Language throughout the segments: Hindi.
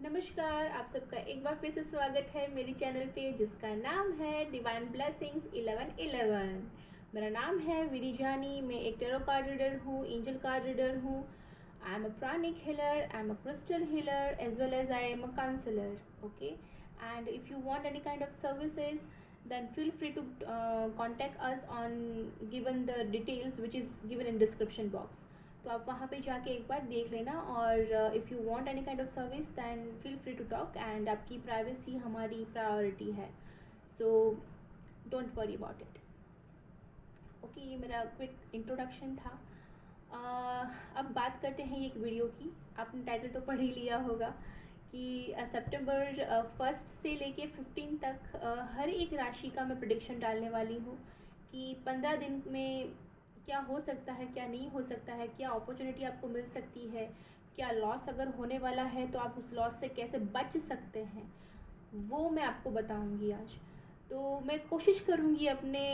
नमस्कार, आप सबका एक बार फिर से स्वागत है मेरी चैनल पे जिसका नाम है डिवाइन ब्लेसिंग्स 1111। मेरा नाम है विधि जानी। मैं एक टेरो कार्ड रीडर हूँ, एंजल कार्ड रीडर हूँ। I am a pranic healer, I am a crystal healer as well as I am a counsellor. Okay, and if you want any kind of services then feel free to contact us on given the details which is given in description box. तो आप वहाँ पे जाके एक बार देख लेना और if you want any kind of service then feel free to talk and आपकी प्राइवेसी हमारी प्रायोरिटी है, so don't worry about it. Okay, ये मेरा क्विक इंट्रोडक्शन था। अब बात करते हैं एक वीडियो की। आपने टाइटल तो पढ़ ही लिया होगा कि सितंबर 1 से लेके 15 तक हर एक राशि का मैं प्रेडिक्शन डालने वाली हूँ कि 15 दिन में क्या हो सकता है, क्या नहीं हो सकता है, क्या अपॉर्चुनिटी आपको मिल सकती है, क्या लॉस अगर होने वाला है तो आप उस लॉस से कैसे बच सकते हैं, वो मैं आपको बताऊंगी आज। तो मैं कोशिश करूंगी अपने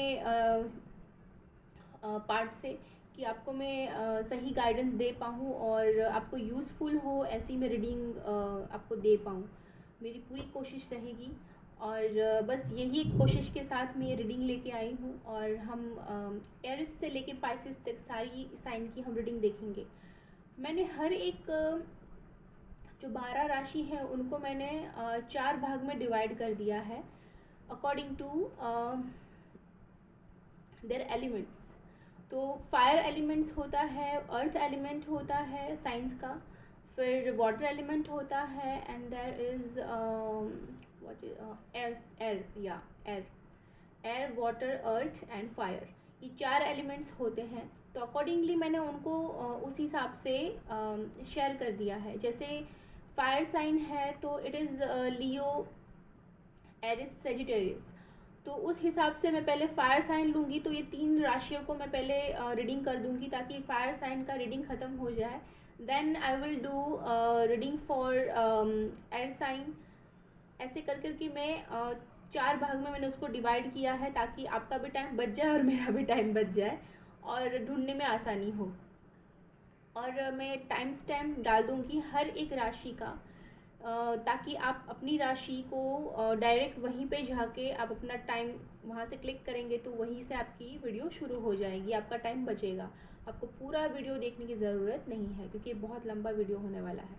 पार्ट से कि आपको मैं सही गाइडेंस दे पाऊँ और आपको यूज़फुल हो ऐसी मैं रीडिंग आपको दे पाऊँ। मेरी पूरी कोशिश रहेगी और बस यही एक कोशिश के साथ मैं ये रीडिंग लेके आई हूँ। और हम एरिस से लेके पाइसेस तक सारी साइन की हम रीडिंग देखेंगे। मैंने हर एक जो 12 राशि हैं उनको मैंने 4 भाग में डिवाइड कर दिया है अकॉर्डिंग टू देयर एलिमेंट्स। तो फायर एलिमेंट्स होता है, अर्थ एलिमेंट होता है साइंस का, फिर वाटर एलिमेंट होता है and there is air air या air air water earth and fire. ये 4 एलिमेंट्स होते हैं। तो अकॉर्डिंगली मैंने उनको उस हिसाब से शेयर कर दिया है। जैसे फायर साइन है तो it is Leo, Aries, Sagittarius. तो उस हिसाब से मैं पहले फायर साइन लूँगी। तो ये 3 राशियों को मैं पहले रीडिंग कर दूँगी ताकि फायर साइन का रीडिंग ख़त्म हो जाए। Then I will do reading for air sign. ऐसे कर कर के मैं 4 भाग में मैंने उसको डिवाइड किया है ताकि आपका भी टाइम बच जाए और मेरा भी टाइम बच जाए और ढूंढने में आसानी हो। और मैं टाइम स्टैम्प डाल दूँगी हर एक राशि का ताकि आप अपनी राशि को डायरेक्ट वहीं पे जाके आप अपना टाइम वहाँ से क्लिक करेंगे तो वहीं से आपकी वीडियो शुरू हो जाएगी, आपका टाइम बचेगा। आपको पूरा वीडियो देखने की ज़रूरत नहीं है क्योंकि बहुत लंबा वीडियो होने वाला है।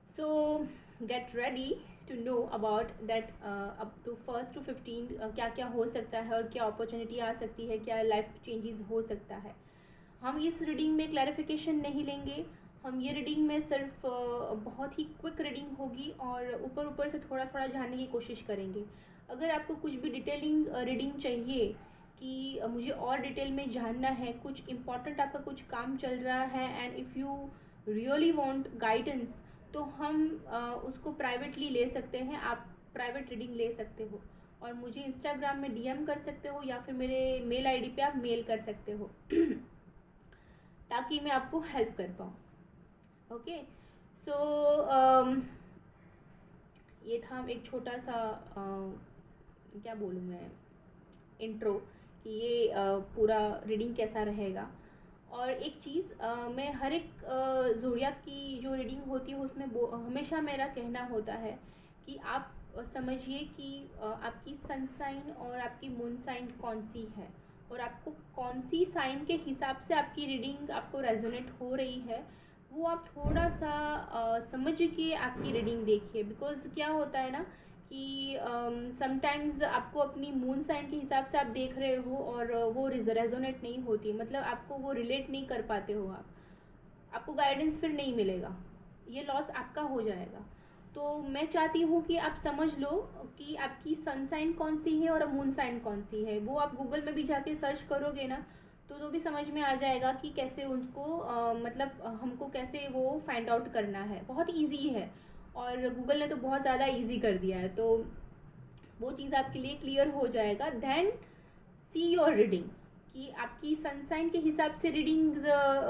So get ready to know about that up to 1 to 15 क्या क्या हो सकता है और क्या अपॉर्चुनिटी आ सकती है, क्या लाइफ चेंजेस हो सकता है। हम इस रीडिंग में क्लैरिफिकेशन नहीं लेंगे। हम ये रीडिंग में सिर्फ बहुत ही क्विक रीडिंग होगी और ऊपर ऊपर से थोड़ा थोड़ा जानने की कोशिश करेंगे। अगर आपको कुछ भी डिटेलिंग रीडिंग चाहिए कि मुझे और डिटेल में जानना है, कुछ इम्पॉर्टेंट आपका कुछ काम चल रहा है and if you really want guidance, तो हम उसको प्राइवेटली ले सकते हैं। आप प्राइवेट रीडिंग ले सकते हो और मुझे इंस्टाग्राम में डीएम कर सकते हो या फिर मेरे मेल आईडी पे आप मेल कर सकते हो ताकि मैं आपको हेल्प कर पाऊँ। ओके, सो ये था एक छोटा सा क्या बोलूँ मैं, इंट्रो कि ये पूरा रीडिंग कैसा रहेगा। और एक चीज़, मैं हर एक ज़ोडियाक की जो रीडिंग होती है उसमें हमेशा मेरा कहना होता है कि आप समझिए कि आपकी सन साइन और आपकी मून साइन कौन सी है और आपको कौन सी साइन के हिसाब से आपकी रीडिंग आपको रेजोनेट हो रही है, वो आप थोड़ा सा समझ के आपकी रीडिंग देखिए। बिकॉज क्या होता है ना कि समटाइम्स आपको अपनी मून साइन के हिसाब से आप देख रहे हो और वो रेजोनेट नहीं होती, मतलब आपको वो रिलेट नहीं कर पाते हो, आपको गाइडेंस फिर नहीं मिलेगा, ये लॉस आपका हो जाएगा। तो मैं चाहती हूँ कि आप समझ लो कि आपकी सन साइन कौन सी है और मून साइन कौन सी है। वो आप गूगल में भी जाके सर्च करोगे ना तो भी समझ में आ जाएगा कि कैसे उसको मतलब हमको कैसे वो फाइंड आउट करना है। बहुत इजी है और गूगल ने तो बहुत ज़्यादा इजी कर दिया है, तो वो चीज़ आपके लिए क्लियर हो जाएगा। देन सी योर रीडिंग कि आपकी सनसाइन के हिसाब से रीडिंग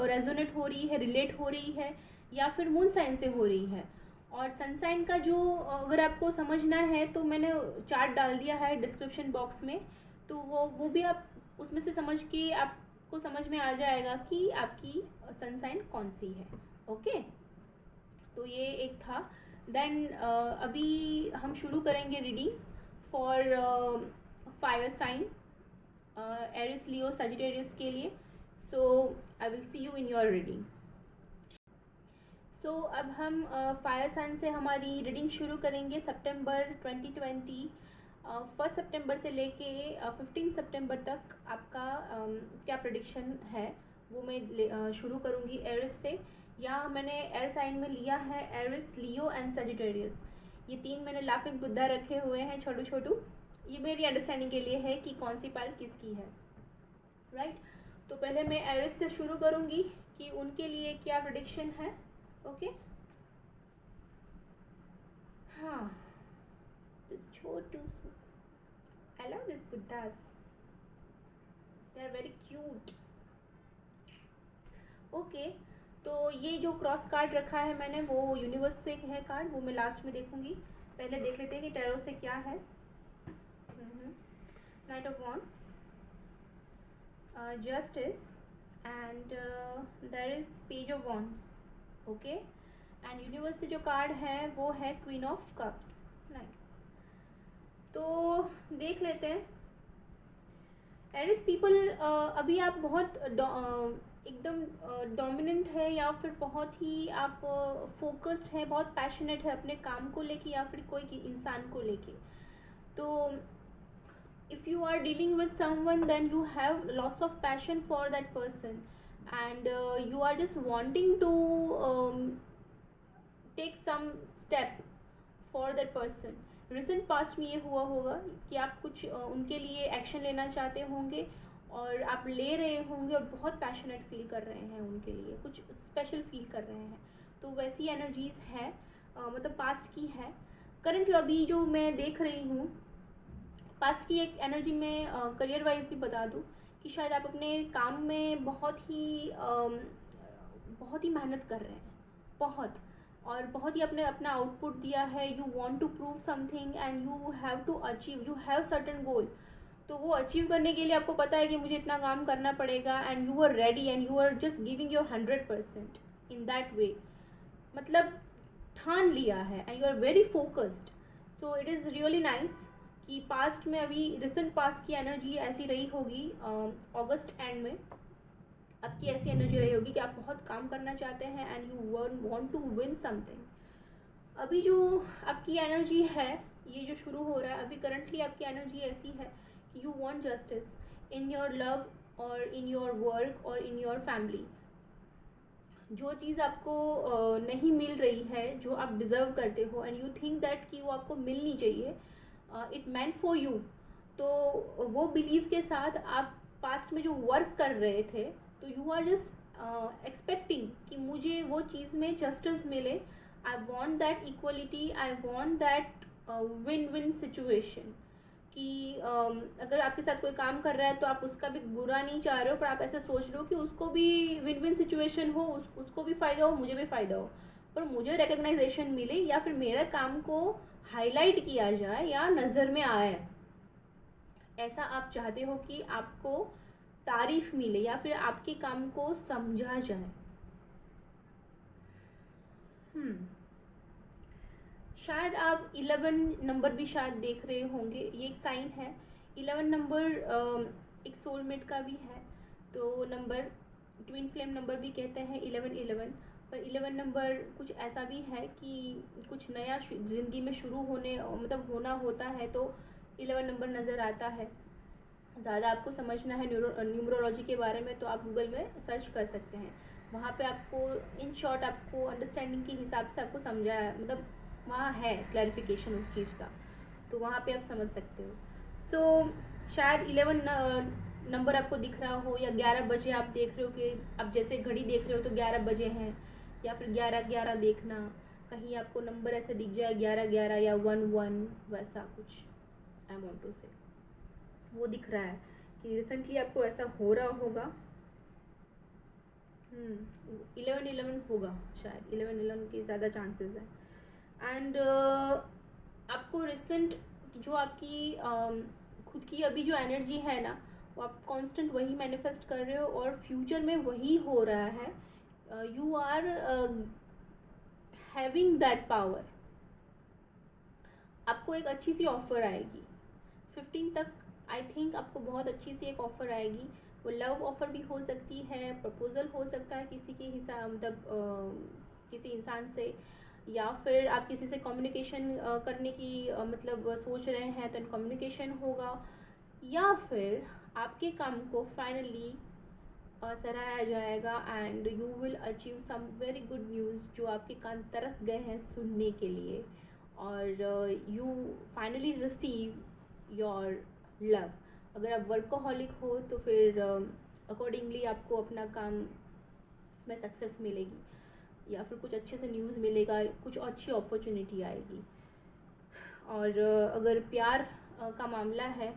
रेजोनेट हो रही है, रिलेट हो रही है या फिर मून साइन से हो रही है। और सनसाइन का जो अगर आपको समझना है तो मैंने चार्ट डाल दिया है डिस्क्रिप्शन बॉक्स में, तो वो भी आप उसमें से समझ के आपको समझ में आ जाएगा कि आपकी सनसाइन कौन सी है। ओके, तो ये एक था। देन अभी हम शुरू करेंगे reading for fire sign, Aries, Leo, Sagittarius के लिए. So I will see you in your reading. So अब हम फायर साइन से हमारी रीडिंग शुरू करेंगे. सितंबर 2020, 1 सितंबर से लेके 15 सितंबर तक आपका क्या प्रेडिक्शन है वो मैं शुरू करूँगी एरिस से. यहाँ मैंने एयर साइन में लिया है एरिस, लियो एंड सजिटेरियस. ये 3 मैंने लाफिंग बुद्धा रखे हुए हैं छोटू छोटू. ये मेरी अंडरस्टैंडिंग के लिए है कि कौन सी पाइल किसकी है, राइट. तो पहले मैं एरिस से शुरू करूँगी कि उनके लिए क्या प्रेडिक्शन है. ओके. हाँ, दिस छोटू, I love this Buddhas, they are very cute. Okay. तो ये जो क्रॉस कार्ड रखा है मैंने वो यूनिवर्स से है कार्ड, वो मैं लास्ट में देखूंगी. पहले देख लेते हैं कि टैरो से क्या है. Knight of wands, justice and there is page of wands. Okay. And universe से जो कार्ड है वो है क्वीन ऑफ कप्स. नाइस. तो देख लेते हैं. एरिस पीपल, अभी आप बहुत एकदम डोमिनेंट है या फिर बहुत ही आप फोकस्ड है, बहुत पैशनेट है अपने काम को लेके या फिर कोई इंसान को लेके. तो if you are dealing with someone then you have lots of passion for that person and you are just wanting to take some step for that person. Recent past में ये हुआ होगा कि आप कुछ उनके लिए एक्शन लेना चाहते होंगे और आप ले रहे होंगे और बहुत पैशनेट फील कर रहे हैं उनके लिए, कुछ स्पेशल फील कर रहे हैं. तो वैसी एनर्जीज़ है, मतलब पास्ट की है. करंट अभी जो मैं देख रही हूँ पास्ट की एक एनर्जी में करियर वाइज भी बता दूँ कि शायद आप अपने काम में बहुत ही मेहनत कर रहे हैं, बहुत, और बहुत ही अपने अपना आउटपुट दिया है. You want to prove something and you have to achieve, you have certain goal. तो वो अचीव करने के लिए आपको पता है कि मुझे इतना काम करना पड़ेगा and you are ready and you are just giving your 100% in that way. मतलब ठान लिया है and you are very focused. So it is really nice कि पास्ट में, अभी रिसेंट पास्ट की एनर्जी ऐसी रही होगी. अगस्त एंड में आपकी ऐसी एनर्जी रही होगी कि आप बहुत काम करना चाहते हैं and you want to win something. अभी जो आपकी एनर्जी है, ये जो शुरू हो रहा है अभी करंटली, आपकी एनर्जी ऐसी है कि you want justice in your love और इन योर वर्क और इन योर फैमिली. जो चीज़ आपको नहीं मिल रही है, जो आप डिज़र्व करते हो एंड यू थिंक दैट कि वो आपको मिलनी चाहिए, इट मेंट फॉर यू. तो वो बिलीव के साथ आप पास्ट में जो वर्क कर रहे थे, तो यू आर जस्ट एक्सपेक्टिंग कि मुझे वो चीज़ में जस्टिस मिले. I want that equality, I want that win win situation. कि अगर आपके साथ कोई काम कर रहा है तो आप उसका भी बुरा नहीं चाह रहे हो, पर आप ऐसे सोच रहे हो कि उसको भी विन विन सिचुएशन हो, उसको भी फ़ायदा हो, मुझे भी फ़ायदा हो, पर मुझे रिकग्नाइजेशन मिले या फिर मेरा काम को हाईलाइट किया जाए या नज़र में आए. ऐसा आप चाहते हो कि आपको तारीफ मिले या फिर आपके काम को समझा जाए. शायद आप 11 नंबर भी शायद देख रहे होंगे. ये एक साइन है. 11 नंबर एक सोलमेट का भी है. तो नंबर ट्विन फ्लेम नंबर भी कहते हैं 11-11. पर 11 नंबर कुछ ऐसा भी है कि कुछ नया ज़िंदगी में शुरू होने, मतलब होना होता है, तो 11 नंबर नज़र आता है. ज़्यादा आपको समझना है न्यूमरोलॉजी के बारे में तो आप गूगल में सर्च कर सकते हैं. वहाँ पे आपको इन शॉर्ट, आपको अंडरस्टैंडिंग के हिसाब से आपको समझाया, मतलब वहाँ है क्लैरिफिकेशन उस चीज़ का, तो वहाँ पे आप समझ सकते हो. सो शायद 11 नंबर आपको दिख रहा हो, या 11 बजे आप देख रहे हो कि आप जैसे घड़ी देख रहे हो तो 11 बजे हैं, या फिर 11-11 देखना, कहीं आपको नंबर ऐसे दिख जाए 11-11 या 1-1, वैसा कुछ आई वांट टू से वो दिख रहा है कि रिसेंटली आपको ऐसा हो रहा होगा. 11-11 होगा, शायद 11-11 के ज़्यादा चांसेस हैं. एंड आपको रिसेंट जो आपकी खुद की अभी जो एनर्जी है ना, वो आप कांस्टेंट वही मैनिफेस्ट कर रहे हो और फ्यूचर में वही हो रहा है. You are having that power. आपको एक अच्छी सी ऑफ़र आएगी 15 तक। आई थिंक आपको बहुत अच्छी सी एक ऑफ़र आएगी। वो लव ऑफ़र भी हो सकती है, प्रपोज़ल हो सकता है किसी के हिसाब मतलब किसी इंसान से, या फिर आप किसी से कम्युनिकेशन करने की मतलब सोच रहे हैं तो कम्युनिकेशन होगा, या फिर आपके काम को फाइनली सराहा जाएगा and you will achieve some very good news जो आपके कान तरस गए हैं सुनने के लिए, और you finally receive your love. अगर आप वर्कोहॉलिक हो तो फिर अकॉर्डिंगली आपको अपना काम में सक्सेस मिलेगी, या फिर कुछ अच्छे से न्यूज़ मिलेगा, कुछ अच्छी अपॉर्चुनिटी आएगी। और अगर प्यार का मामला है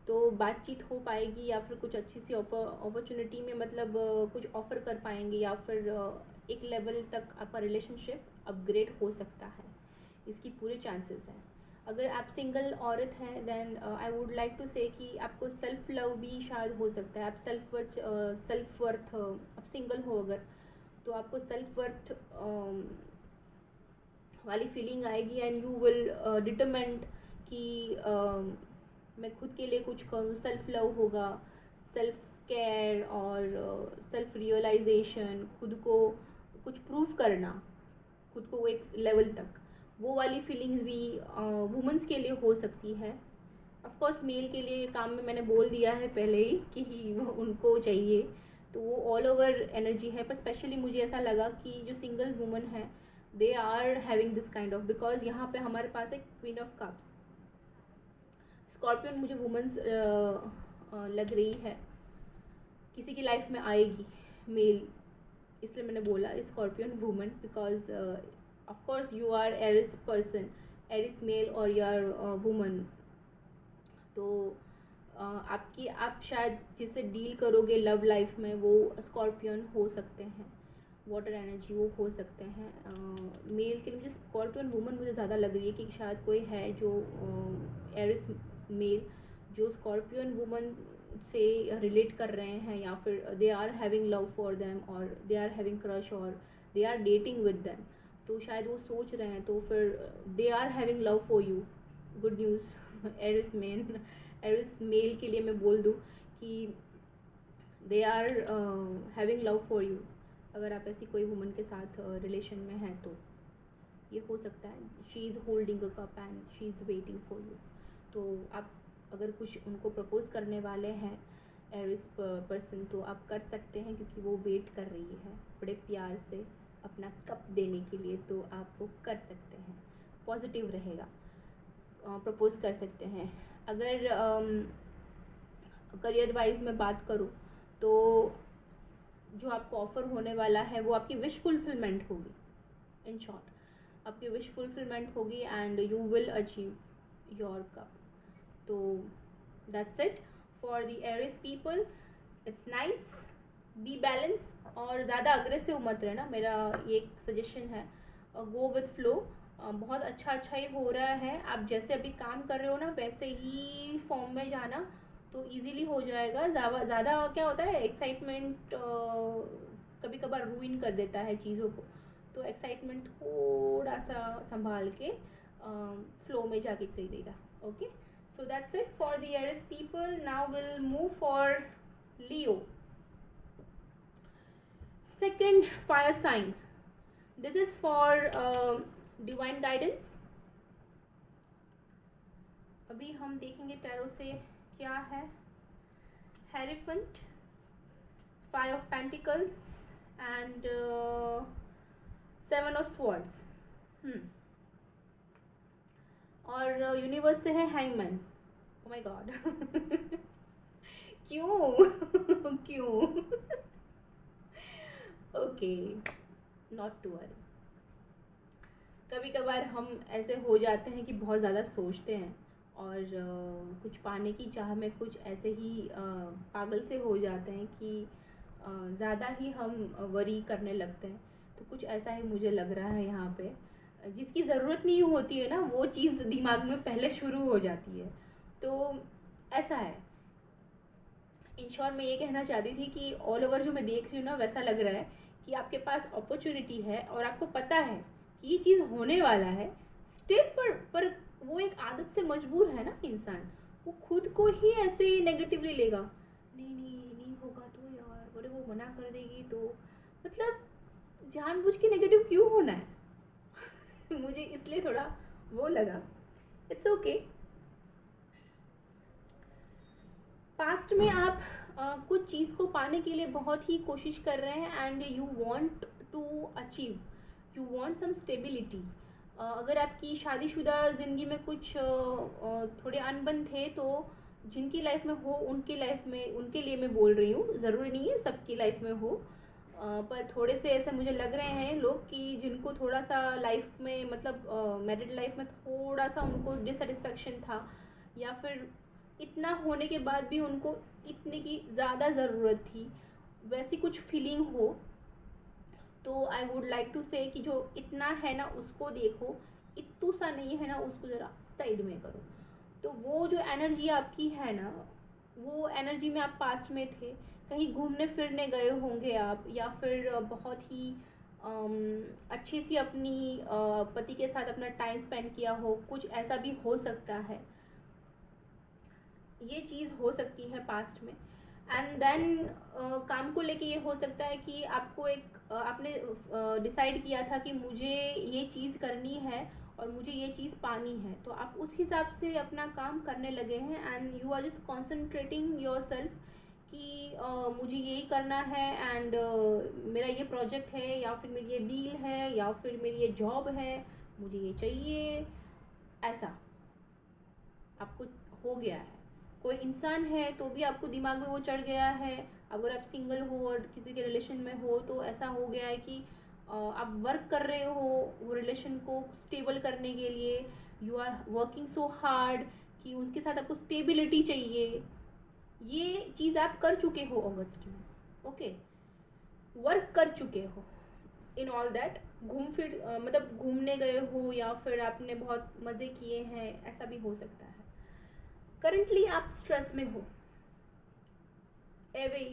तो बातचीत हो पाएगी, या फिर कुछ अच्छी सी अपॉर्चुनिटी में मतलब कुछ ऑफ़र कर पाएंगे, या फिर एक लेवल तक आपका रिलेशनशिप अपग्रेड हो सकता है। इसकी पूरे चांसेस हैं। अगर आप सिंगल औरत हैं then I would like to say कि आपको सेल्फ लव भी शायद हो सकता है। आप सेल्फ वर्थ आप सिंगल हो अगर, तो आपको सेल्फ वर्थ वाली फीलिंग आएगी एंड यू विल डिटरमेंट कि मैं खुद के लिए कुछ करूँ। सेल्फ लव होगा, सेल्फ केयर और सेल्फ रियलाइजेशन, खुद को कुछ प्रूव करना, खुद को एक लेवल तक, वो वाली फीलिंग्स भी वुमेंस के लिए हो सकती है। ऑफ कोर्स मेल के लिए काम में मैंने बोल दिया है पहले ही कि वो उनको चाहिए, तो वो ऑल ओवर एनर्जी है। पर स्पेशली मुझे ऐसा लगा कि जो सिंगल्स वुमन है they are having this kind of, because यहाँ पे हमारे पास एक क्वीन ऑफ कप्स, स्कॉर्पियन मुझे वुमेंस लग रही है, किसी की लाइफ में आएगी मेल, इसलिए मैंने बोला Scorpion woman, because of course you are Aries person, Aries male और यू आर वुमन, तो आप शायद जिससे डील करोगे लव लाइफ में वो स्कॉर्पियन हो सकते हैं, वाटर एनर्जी वो हो सकते हैं। मेल के लिए मुझे स्कॉर्पियन वुमन मुझे ज़्यादा लग रही है कि शायद कोई है जो एरिस मेल जो स्कॉर्पियन वुमन से रिलेट कर रहे हैं, या फिर they are having love for them, और दे आर हैविंग क्रश, और they are dating with them, तो शायद वो सोच रहे हैं, तो फिर they are having love for you. Good news Aries male के लिए मैं बोल दूँ कि they are having love for you. अगर आप ऐसी कोई वुमन के साथ रिलेशन में हैं तो ये हो सकता है। She is holding a cup and she is waiting for you. तो आप अगर कुछ उनको प्रपोज करने वाले हैं एरिस पर्सन, तो आप कर सकते हैं, क्योंकि वो वेट कर रही है बड़े प्यार से अपना कप देने के लिए, तो आप वो कर सकते हैं, पॉजिटिव रहेगा, प्रपोज कर सकते हैं। अगर करियर वाइज में बात करूँ तो जो आपको ऑफ़र होने वाला है वो आपकी विश फुलफिलमेंट होगी। इन शॉर्ट आपकी विश फुलफिलमेंट होगी and you will achieve your cup. तो that's it for the Aries people. It's nice, be balance, और ज़्यादा अग्रेसिव मत रहना, मेरा ये एक सजेशन है। गो विथ फ्लो। बहुत अच्छा ही हो रहा है, आप जैसे अभी काम कर रहे हो ना वैसे ही फॉर्म में जाना तो इजीली हो जाएगा। ज़्यादा क्या होता है एक्साइटमेंट कभी कभार रूइन कर देता है चीज़ों को, तो एक्साइटमेंट थोड़ा सा संभाल के फ्लो में जाके करिएगा। Okay, so that's it for the Aries people. Now will move for Leo, second fire sign. This is for divine guidance. अभी हम देखेंगे टैरो से क्या है। Hierophant, five of pentacles and seven of swords. और यूनिवर्स से है हैंगमैन। ओ माय गॉड क्यों क्यों ओके, नॉट टू वरी। कभी कभार हम ऐसे हो जाते हैं कि बहुत ज़्यादा सोचते हैं और कुछ पाने की चाह में कुछ ऐसे ही पागल से हो जाते हैं कि ज़्यादा ही हम वरी करने लगते हैं। तो कुछ ऐसा ही मुझे लग रहा है यहाँ पे, जिसकी ज़रूरत नहीं होती है ना वो चीज़ दिमाग में पहले शुरू हो जाती है, तो ऐसा है। इन शॉर्ट मैं ये कहना चाहती थी कि ऑल ओवर जो मैं देख रही हूँ ना वैसा लग रहा है कि आपके पास अपॉर्चुनिटी है और आपको पता है कि ये चीज़ होने वाला है, स्टिल पर वो एक आदत से मजबूर है ना इंसान, वो खुद को ही ऐसे ही नेगेटिवली लेगा, नहीं नहीं नहीं होगा तो यार, बोले वो मना कर देगी तो, मतलब जानबूझ के नेगेटिव क्यों होना है। मुझे इसलिए थोड़ा वो लगा। It's okay. पास्ट में आप कुछ चीज़ को पाने के लिए बहुत ही कोशिश कर रहे हैं and you want to achieve, you want some stability. अगर आपकी शादीशुदा ज़िंदगी में कुछ थोड़े अनबन थे, तो जिनकी लाइफ में हो उनकी लाइफ में, उनके लिए मैं बोल रही हूँ, ज़रूरी नहीं है सबकी लाइफ में हो। पर थोड़े से ऐसे मुझे लग रहे हैं लोग कि जिनको थोड़ा सा लाइफ में, मतलब मैरिड लाइफ में थोड़ा सा उनको डिससेटिस्फैक्शन था, या फिर इतना होने के बाद भी उनको इतने की ज़्यादा ज़रूरत थी, वैसी कुछ फीलिंग हो, तो आई वुड लाइक टू से कि जो इतना है ना उसको देखो, इतू सा नहीं है ना उसको ज़रा साइड में करो। तो वो जो एनर्जी आपकी है ना, वो एनर्जी में आप पास्ट में थे, कहीं घूमने फिरने गए होंगे आप, या फिर बहुत ही अच्छी सी अपनी पति के साथ अपना टाइम स्पेंड किया हो, कुछ ऐसा भी हो सकता है, ये चीज़ हो सकती है पास्ट में। एंड देन काम को लेके ये हो सकता है कि आपको एक आपने डिसाइड किया था कि मुझे ये चीज़ करनी है और मुझे ये चीज़ पानी है, तो आप उस हिसाब से अपना काम करने लगे हैं and you are just concentrating yourself कि मुझे यही करना है एंड मेरा ये प्रोजेक्ट है, या फिर मेरी ये डील है, या फिर मेरी ये जॉब है, मुझे ये चाहिए, ऐसा आपको हो गया है। कोई इंसान है तो भी आपको दिमाग में वो चढ़ गया है। अगर आप सिंगल हो और किसी के रिलेशन में हो तो ऐसा हो गया है कि आप वर्क कर रहे हो वो रिलेशन को स्टेबल करने के लिए, you are working so hard कि उसके साथ आपको स्टेबिलिटी चाहिए। ये चीज़ आप कर चुके हो अगस्त में, ओके, वर्क कर चुके हो इन ऑल दैट, घूम फिर मतलब घूमने गए हो या फिर आपने बहुत मज़े किए हैं, ऐसा भी हो सकता है। करंटली आप स्ट्रेस में हो, एवे,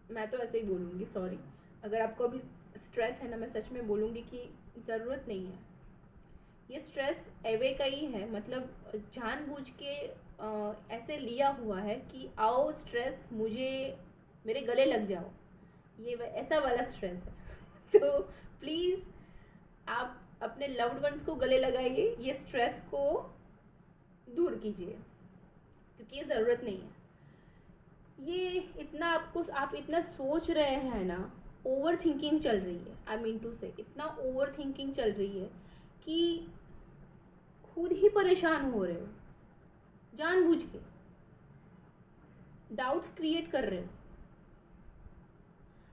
मैं तो ऐसे ही बोलूँगी, सॉरी अगर आपको अभी स्ट्रेस है ना, मैं सच में बोलूँगी कि ज़रूरत नहीं है। ये स्ट्रेस एवे का ही है, मतलब जानबूझ के ऐसे लिया हुआ है कि आओ स्ट्रेस मुझे, मेरे गले लग जाओ, ये ऐसा वाला स्ट्रेस है। तो प्लीज़ आप अपने लव्ड वंस को गले लगाइए, ये स्ट्रेस को दूर कीजिए, क्योंकि ये ज़रूरत नहीं है। ये इतना आपको, आप इतना सोच रहे हैं ना, ओवर थिंकिंग चल रही है, आई मीन टू से इतना ओवर थिंकिंग चल रही है कि खुद ही परेशान हो रहे हो, जानबूझ के डाउट्स क्रिएट कर रहे हो।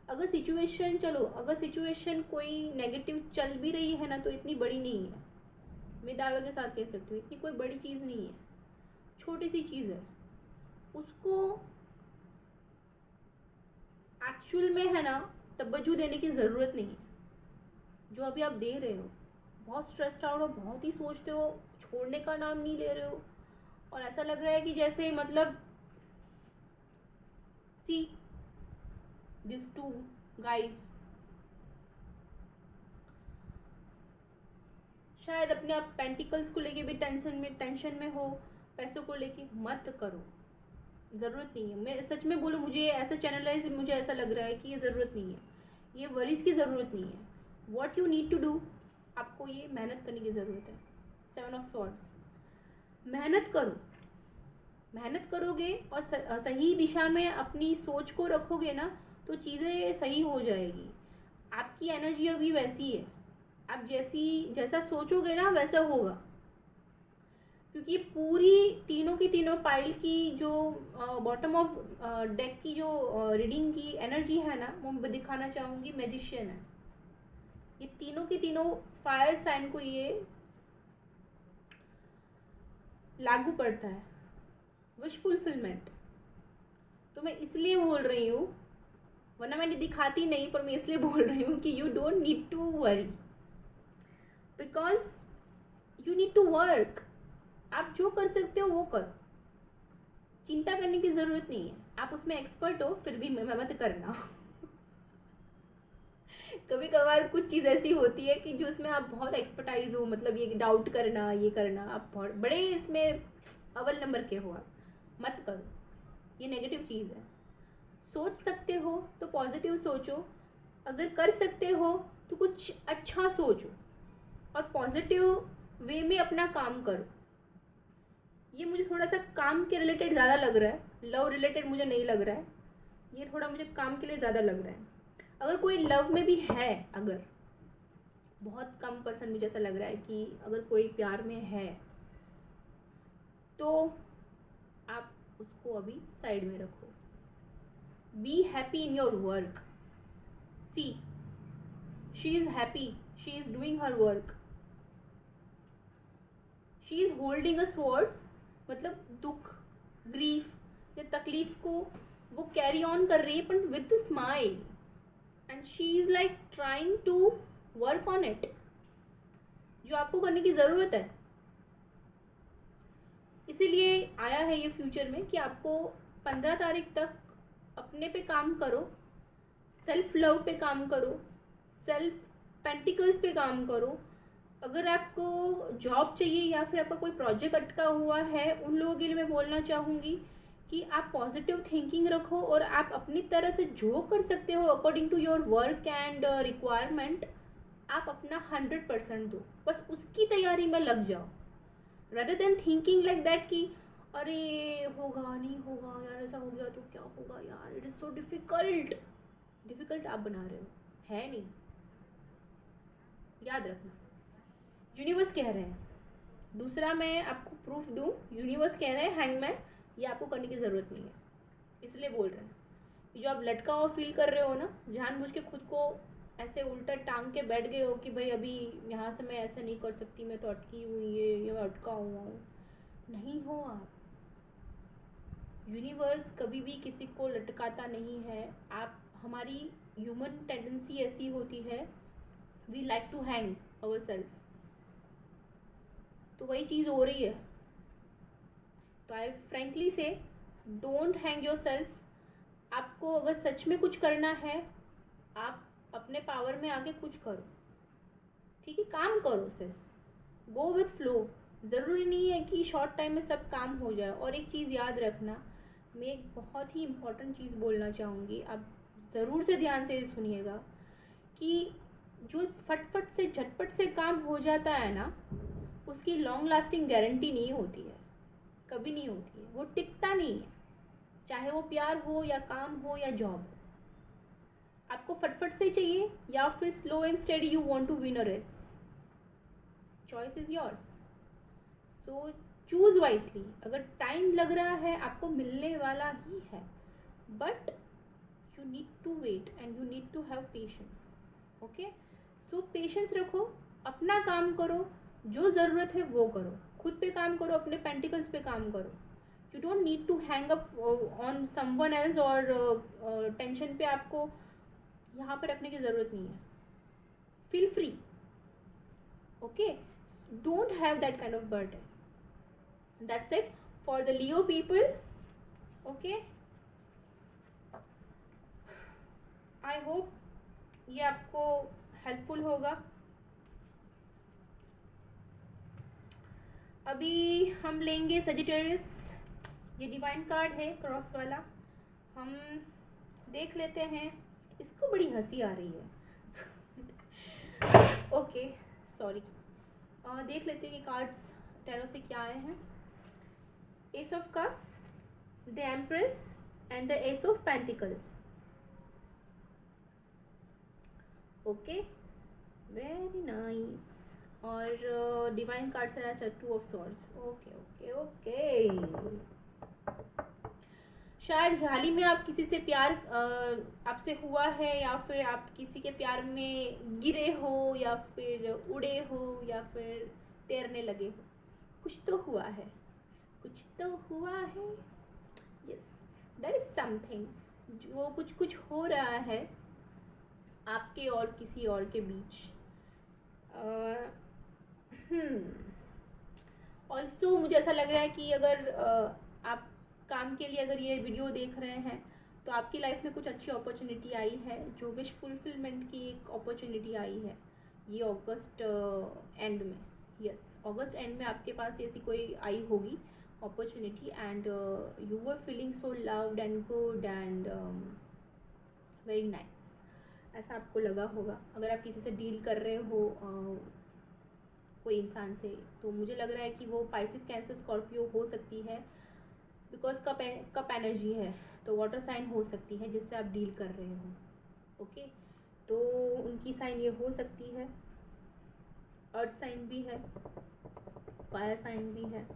अगर सिचुएशन, चलो अगर सिचुएशन कोई नेगेटिव चल भी रही है ना, तो इतनी बड़ी नहीं है, मैं दावे के साथ कह सकती हूँ इतनी कोई बड़ी चीज़ नहीं है, छोटी सी चीज़ है। उसको एक्चुअल में है ना तवज्जो देने की ज़रूरत नहीं है। जो अभी आप दे रहे हो, बहुत स्ट्रेस्ड आउट हो, बहुत ही सोचते हो, छोड़ने का नाम नहीं ले रहे हो, और ऐसा लग रहा है कि जैसे मतलब सी दिस टू गाइज शायद अपने आप पेंटिकल्स को लेके भी टेंशन में हो, पैसों को लेके मत करो, ज़रूरत नहीं है। मैं सच में बोलूँ, मुझे ऐसा चैनलाइज, मुझे ऐसा लग रहा है कि ये ज़रूरत नहीं है, ये वरीज की ज़रूरत नहीं है। What you need to do, आपको ये मेहनत करने की ज़रूरत है। 7 ऑफ सॉर्ड्स, मेहनत करो, मेहनत करोगे और सही दिशा में अपनी सोच को रखोगे ना, तो चीज़ें सही हो जाएगी। आपकी एनर्जी अभी वैसी है, आप जैसा सोचोगे ना वैसा होगा, क्योंकि पूरी तीनों की तीनों पाइल की जो बॉटम ऑफ डेक की जो रीडिंग की एनर्जी है ना, वो मैं दिखाना चाहूँगी मैजिशियन है। ये तीनों की तीनों फायर साइन को ये लागू पड़ता है, विश फुलफिलमेंट। तो मैं इसलिए बोल रही हूँ, वरना मैंने दिखाती नहीं, पर मैं इसलिए बोल रही हूँ कि you don't need to worry, because you need to work. आप जो कर सकते हो वो करो, चिंता करने की ज़रूरत नहीं है। आप उसमें एक्सपर्ट हो फिर भी मत करना। कभी कभार कुछ चीज़ ऐसी होती है कि जो उसमें आप बहुत एक्सपर्टाइज हो, मतलब ये डाउट करना, ये करना, आप बहुत बड़े इसमें अव्वल नंबर के हो, आप मत करो, ये नेगेटिव चीज़ है। सोच सकते हो तो पॉजिटिव सोचो, अगर कर सकते हो तो कुछ अच्छा सोचो और पॉजिटिव वे में अपना काम करो। ये मुझे थोड़ा सा काम के रिलेटेड ज़्यादा लग रहा है, लव रिलेटेड मुझे नहीं लग रहा है, ये थोड़ा मुझे काम के लिए ज़्यादा लग रहा है। अगर कोई लव में भी है, अगर बहुत कम पर्सन मुझे ऐसा लग रहा है कि अगर कोई प्यार में है तो आप उसको अभी साइड में रखो। Be happy in your work. See, she is happy, she is doing her work, she is holding a swords, मतलब दुख, ग्रीफ या तकलीफ को वो कैरी ऑन कर रही है, but with smile, and she is like trying to work on it, जो आपको करने की ज़रूरत है। इसीलिए आया है ये फ्यूचर में कि आपको 15 तारीख तक अपने पे काम करो, सेल्फ लव पे काम करो, सेल्फ पेंटिकल्स पे काम करो। अगर आपको जॉब चाहिए या फिर आपका कोई प्रोजेक्ट अटका हुआ है, उन लोगों के लिए मैं बोलना चाहूँगी कि आप पॉजिटिव थिंकिंग रखो और आप अपनी तरह से जो कर सकते हो according to your work and requirement, आप अपना 100% दो, बस उसकी तैयारी में लग जाओ, rather than thinking like that कि अरे होगा नहीं होगा यार, ऐसा हो गया तो क्या होगा यार, it is so difficult. Difficult आप बना रहे हो, है नहीं। याद रखना, यूनिवर्स कह रहे हैं, दूसरा मैं आपको प्रूफ दूँ, यूनिवर्स कह रहे हैं हैंगमैन, ये आपको करने की ज़रूरत नहीं है, इसलिए बोल रहे हैं। जो आप लटका हुआ फील कर रहे हो ना, जानबूझ के खुद को ऐसे उल्टा टांग के बैठ गए हो कि भाई अभी यहाँ से मैं ऐसा नहीं कर सकती, मैं तो अटकी हुई है या मैं अटका हुआ हूँ, नहीं हो आप। यूनिवर्स कभी भी किसी को लटकाता नहीं है। आप, हमारी ह्यूमन टेंडेंसी ऐसी होती है, we like to hang our self, तो वही चीज़ हो रही है। तो I frankly say, don't hang your self. आपको अगर सच में कुछ करना है, आप अपने पावर में आके कुछ करो, ठीक है, काम करो, सिर्फ गो विथ फ्लो। ज़रूरी नहीं है कि शॉर्ट टाइम में सब काम हो जाए। और एक चीज़ याद रखना, मैं एक बहुत ही इम्पोर्टेंट चीज़ बोलना चाहूँगी, आप ज़रूर से ध्यान से सुनिएगा, कि जो फटफट से झटपट से काम हो जाता है ना, उसकी लॉन्ग लास्टिंग गारंटी नहीं होती है, कभी नहीं होती है, वो टिकता नहीं है, चाहे वो प्यार हो या काम हो या जॉब हो। आपको फटफट से चाहिए या फिर slow and steady you want to win a race, choice is yours. So choose wisely. अगर टाइम लग रहा है, आपको मिलने वाला ही है, but you need to wait and you need to have patience. Okay, so patience रखो, अपना काम करो, जो ज़रूरत है वो करो, खुद पे काम करो, अपने पेंटिकल्स पे काम करो। You don't need to hang up on someone else, और टेंशन पे आपको यहाँ पे रखने की ज़रूरत नहीं है। Feel free, okay, don't have that kind of burden. That's it for the Leo people, okay. I hope ये आपको हेल्पफुल होगा। अभी हम लेंगे सजिटेरियस, ये डिवाइन कार्ड है क्रॉस वाला, हम देख लेते हैं। इसको बड़ी हंसी आ रही है ओके, सॉरी। देख लेते हैं कि कार्ड्स टैरो से क्या आए हैं। Ace of cups, the empress and the S of pentacles. Okay, very nice. और डिवाइन कार्ड से आया two of swords. Okay okay okay, शायद हाल ही में आप किसी से प्यार आपसे हुआ है, या फिर आप किसी के प्यार में गिरे हो, या फिर उड़े हो, या फिर तैरने लगे हो। कुछ तो हुआ है, कुछ तो हुआ है। यस, देयर इज समथिंग, जो कुछ कुछ हो रहा है आपके और किसी और के बीच। ऑल्सो मुझे ऐसा लग रहा है कि अगर आप काम के लिए अगर ये वीडियो देख रहे हैं, तो आपकी लाइफ में कुछ अच्छी अपॉर्चुनिटी आई है, जो विश फुलफिलमेंट की एक अपॉर्चुनिटी आई है ये अगस्त एंड में। यस, अगस्त एंड में आपके पास ऐसी कोई आई होगी opportunity, and you were feeling so loved and good and very nice, ऐसा आपको लगा होगा। अगर आप किसी से डील कर रहे हो कोई इंसान से, तो मुझे लग रहा है कि वो पाइसिस, कैंसर, स्कॉर्पियो हो सकती है, बिकॉज कप एनर्जी है, तो वाटर साइन हो सकती है जिससे आप डील कर रहे हो। ओके, तो उनकी साइन ये हो सकती है, अर्थ साइन भी है, फायर साइन भी है,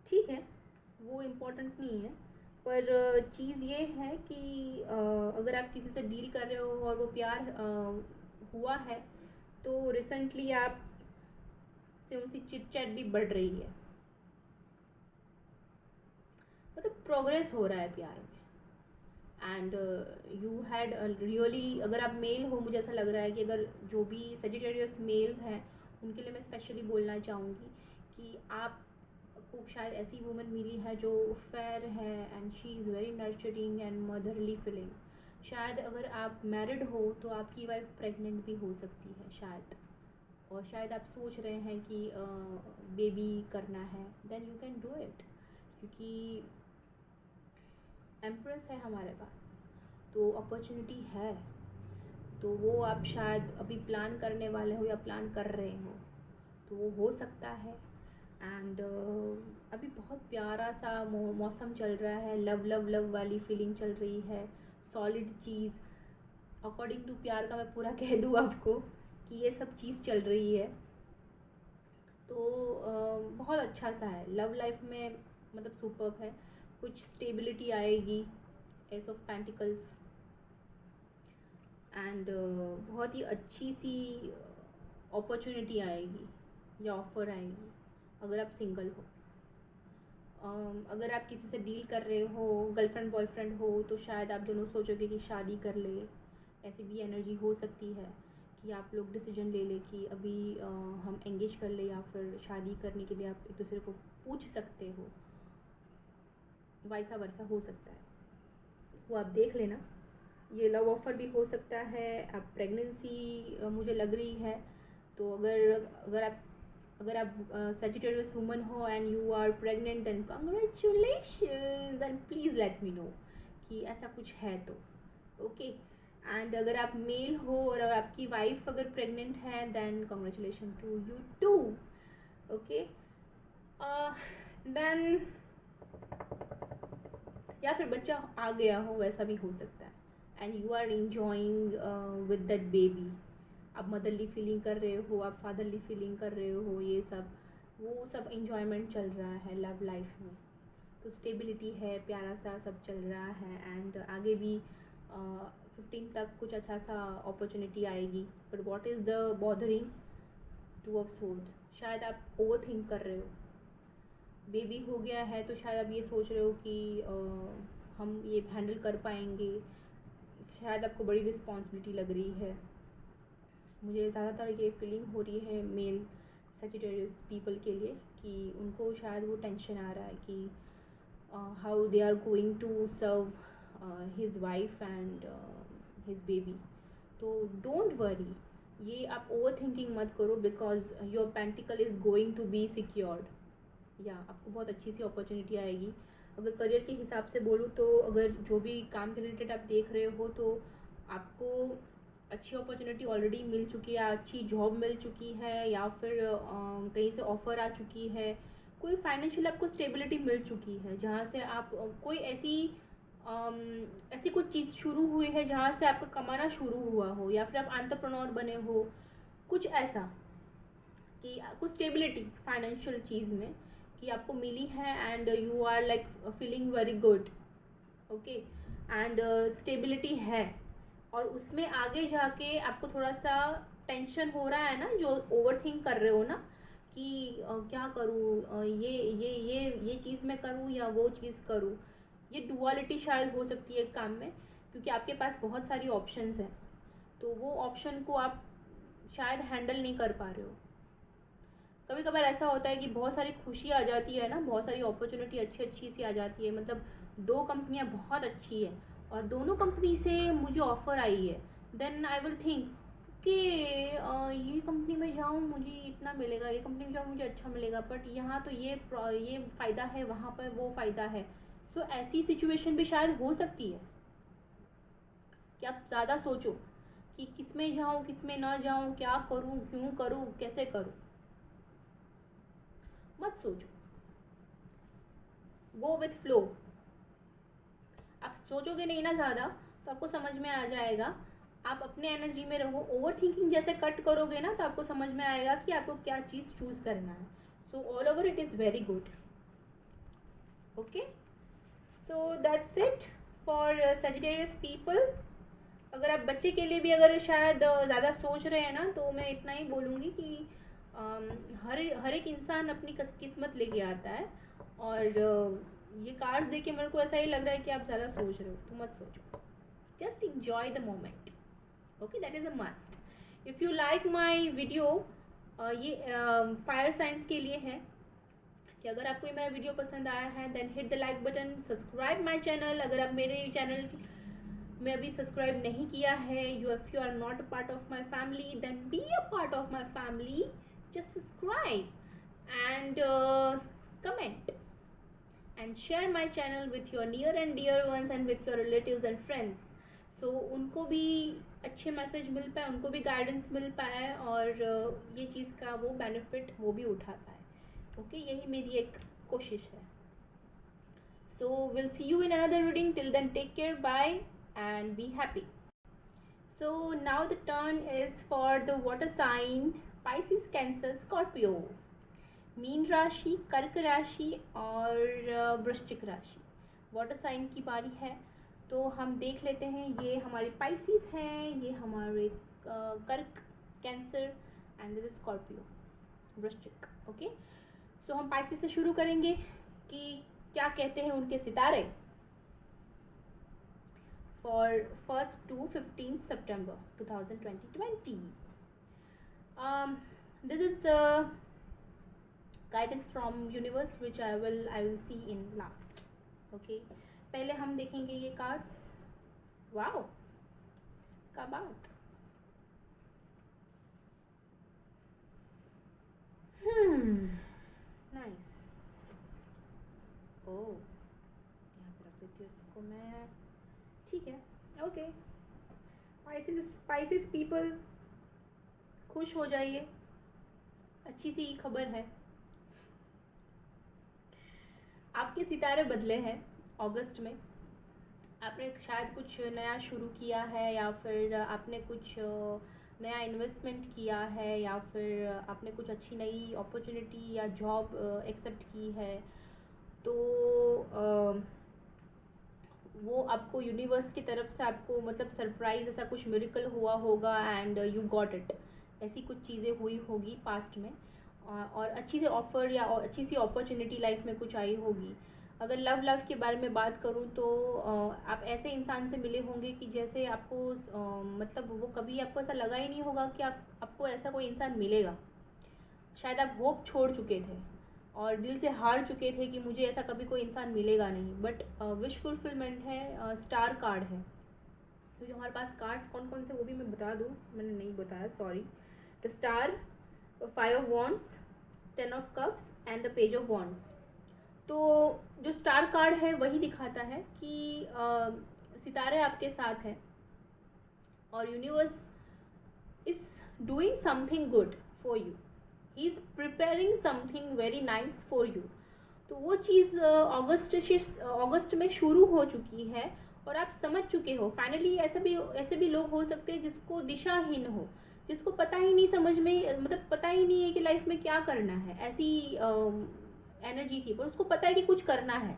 ठीक है, वो इम्पोर्टेंट नहीं है। पर चीज़ ये है कि अगर आप किसी से डील कर रहे हो और वो प्यार हुआ है, तो रिसेंटली आप से उनसे चिट चैट भी बढ़ रही है, मतलब प्रोग्रेस हो रहा है प्यार में। एंड यू हैड रियली, अगर आप मेल हो, मुझे ऐसा लग रहा है कि अगर जो भी सजिटेरियस मेल्स हैं उनके लिए मैं स्पेशली बोलना चाहूँगी कि आपको शायद ऐसी वुमन मिली है जो फेयर है and she is very nurturing and motherly feeling. शायद अगर आप मैरिड हो तो आपकी वाइफ प्रेग्नेंट भी हो सकती है शायद, और शायद आप सोच रहे हैं कि बेबी करना है, then you can do it, क्योंकि एम्प्रेस है हमारे पास, तो अपॉर्चुनिटी है। तो वो आप शायद अभी प्लान करने वाले हो या प्लान कर रहे हो, तो वो हो सकता है। एंड अभी बहुत प्यारा सा मौसम चल रहा है, लव लव लव वाली फीलिंग चल रही है, सॉलिड चीज़ अकॉर्डिंग टू प्यार का मैं पूरा कह दूँ आपको कि ये सब चीज़ चल रही है। तो बहुत अच्छा सा है लव लाइफ में, मतलब सुपर्ब है। कुछ स्टेबिलिटी आएगी, एस ऑफ पेंटिकल्स, एंड बहुत ही अच्छी सी अपॉर्चुनिटी आएगी या ऑफ़र आएगी अगर आप सिंगल हो। अगर आप किसी से डील कर रहे हो, गर्लफ्रेंड बॉयफ्रेंड हो, तो शायद आप दोनों सोचोगे कि शादी कर ले, ऐसी भी एनर्जी हो सकती है कि आप लोग डिसीजन ले ले कि अभी हम एंगेज कर ले, या फिर शादी करने के लिए आप एक दूसरे को पूछ सकते हो, वाइसा वर्सा हो सकता है, वो आप देख लेना। ये लव ऑफ़र भी हो सकता है। अब प्रेगनेंसी मुझे लग रही है, तो अगर आप सजिटेरियस वुमन हो and you are pregnant, then congratulations and please let me know कि ऐसा कुछ है तो ओके। एंड अगर आप मेल हो और अगर आपकी वाइफ अगर प्रेग्नेंट है, then congratulation to you too, okay. Then या फिर बच्चा आ गया हो, वैसा भी हो सकता है, and you are enjoying with that baby. आप मदरली फीलिंग कर रहे हो, आप फादरली फीलिंग कर रहे हो, ये सब वो सब इंजॉयमेंट चल रहा है लव लाइफ में। तो स्टेबिलिटी है, प्यारा सा सब चल रहा है, एंड आगे भी 15 तक कुछ अच्छा सा अपॉर्चुनिटी आएगी। But what is the bothering, two of swords, शायद आप ओवर थिंक कर रहे हो। बेबी हो गया है तो शायद आप ये सोच रहे हो कि हम ये हैंडल कर पाएंगे, शायद आपको बड़ी रिस्पॉन्सिबिलिटी लग रही है। मुझे ज़्यादातर ये फीलिंग हो रही है मेल सेजिटेरियस पीपल के लिए कि उनको शायद वो टेंशन आ रहा है कि how they are going to serve his wife and his baby. तो डोंट वरी, ये आप ओवर थिंकिंग मत करो, because your pentacle is going to be secured. या आपको बहुत अच्छी सी अपॉर्चुनिटी आएगी। अगर करियर के हिसाब से बोलूँ तो अगर जो भी काम के रिलेटेड आप देख रहे हो, तो आपको अच्छी अपॉर्चुनिटी ऑलरेडी मिल चुकी है, अच्छी जॉब मिल चुकी है, या फिर कहीं से ऑफ़र आ चुकी है, कोई फाइनेंशियल आपको स्टेबिलिटी मिल चुकी है, जहाँ से आप कोई ऐसी कुछ चीज़ शुरू हुई है जहाँ से आपका कमाना शुरू हुआ हो, या फिर आप एंटरप्रेन्योर बने हो, कुछ ऐसा कि कुछ स्टेबिलिटी फाइनेंशियल चीज़ में कि आपको मिली है, and you are like feeling very good, okay. And stability है, और उसमें आगे जाके आपको थोड़ा सा टेंशन हो रहा है ना, जो ओवर थिंक कर रहे हो ना कि क्या करूँ, ये चीज़ मैं करूँ या वो चीज़ करूँ, ये डुअलिटी शायद हो सकती है काम में, क्योंकि आपके पास बहुत सारी ऑप्शंस हैं, तो वो ऑप्शन को आप शायद हैंडल नहीं कर पा रहे हो। कभी कभार ऐसा होता है कि बहुत सारी खुशी आ जाती है ना, बहुत सारी अपॉर्चुनिटी अच्छी अच्छी सी आ जाती है, मतलब दो कंपनियां बहुत अच्छी है और दोनों कंपनी से मुझे ऑफ़र आई है, देन आई विल थिंक कि ये कंपनी में जाऊँ मुझे इतना मिलेगा, ये कंपनी में जाऊँ मुझे अच्छा मिलेगा, बट यहाँ तो ये फ़ायदा है, वहाँ पर वो फ़ायदा है। सो ऐसी सिचुएशन भी शायद हो सकती है कि आप ज़्यादा सोचो कि किस में जाऊँ, किस में ना जाऊँ, क्या करूँ, क्यों करूँ, कैसे करूँ। मत सोचो, गो विथ फ्लो। आप सोचोगे नहीं ना ज़्यादा तो आपको समझ में आ जाएगा। आप अपने एनर्जी में रहो, ओवर थिंकिंग जैसे कट करोगे ना तो आपको समझ में आएगा कि आपको क्या चीज़ चूज़ करना है। So all over it is very good. Okay, so that's it for Sagittarius people. अगर आप बच्चे के लिए भी अगर शायद ज़्यादा सोच रहे हैं ना तो मैं इतना ही बोलूँगी कि हर एक इंसान अपनी किस्मत लेके आता है। और ये कार्ड्स देख के मेरे को ऐसा ही लग रहा है कि आप ज़्यादा सोच रहे हो, तो मत सोचो, just enjoy the moment. Okay, that is a must. If you like my video, ये फायर साइंस के लिए है कि अगर आपको ये मेरा वीडियो पसंद आया है then hit the like button, subscribe my channel. अगर आप मेरे चैनल में अभी सब्सक्राइब नहीं किया है, if you are not a part of my family then be a part of my family, just subscribe and comment and share my channel with your near and dear ones and with your relatives and friends, so उनको भी अच्छे मैसेज मिल पाए, उनको भी गाइडेंस मिल पाए और ये चीज़ का वो बेनिफिट वो भी उठा पाए। ओके, यही मेरी एक कोशिश है। So will see you in another reading, till then take care, bye and be happy. So now the turn is for the water sign Pisces, Cancer, Scorpio, mean राशि, कर्क राशि और वृश्चिक राशि। वाटर साइन की बारी है, तो हम देख लेते हैं। ये हमारे पाइसिस हैं, ये हमारे कर्क, कैंसर एंड दिस स्कॉर्पियो, वृश्चिक। ओके, सो हम पाइसिस से शुरू करेंगे कि क्या कहते हैं उनके सितारे for 1st to 15th September 2020। This is the guidance from universe which I will see in last. Okay, पहले हम देखेंगे ये कार्ड्स। वाओ, क्या बात। नाइस। ओ, यहाँ पे रख देती हूँ इसको मैं। ठीक है, ओके। स्पाइसिस पीपल, खुश हो जाइए, अच्छी सी खबर है। आपके सितारे बदले हैं अगस्त में। आपने शायद कुछ नया शुरू किया है, या फिर आपने कुछ नया इन्वेस्टमेंट किया है, या फिर आपने कुछ अच्छी नई अपॉर्चुनिटी या जॉब एक्सेप्ट की है, तो वो आपको यूनिवर्स की तरफ से आपको मतलब सरप्राइज़ ऐसा कुछ मिरेकल हुआ होगा एंड यू गॉट इट। ऐसी कुछ चीज़ें हुई होगी पास्ट में, और अच्छी से ऑफ़र या अच्छी सी अपॉर्चुनिटी लाइफ में कुछ आई होगी। अगर लव के बारे में बात करूँ तो आप ऐसे इंसान से मिले होंगे कि जैसे आपको मतलब वो कभी आपको ऐसा लगा ही नहीं होगा कि आपको ऐसा कोई इंसान मिलेगा। शायद आप होप छोड़ चुके थे और दिल से हार चुके थे कि मुझे ऐसा कभी कोई इंसान मिलेगा नहीं, बट विश फुलफिलमेंट है। स्टार कार्ड है, क्योंकि हमारे पास कार्ड्स कौन कौन से वो भी मैं बता दूँ, मैंने नहीं बताया, sorry. The star, 5 of wands, 10 of cups and the page of wands. तो जो स्टार कार्ड है वही दिखाता है कि सितारे आपके साथ हैं और universe is doing something good for you, he is preparing something very nice for you. तो वो चीज़ अगस्त में शुरू हो चुकी है और आप समझ चुके हो फाइनली। ऐसे भी लोग हो सकते हैं जिसको दिशाहीन हो, जिसको पता ही नहीं, समझ में मतलब पता ही नहीं है कि लाइफ में क्या करना है, ऐसी एनर्जी थी, पर उसको पता है कि कुछ करना है।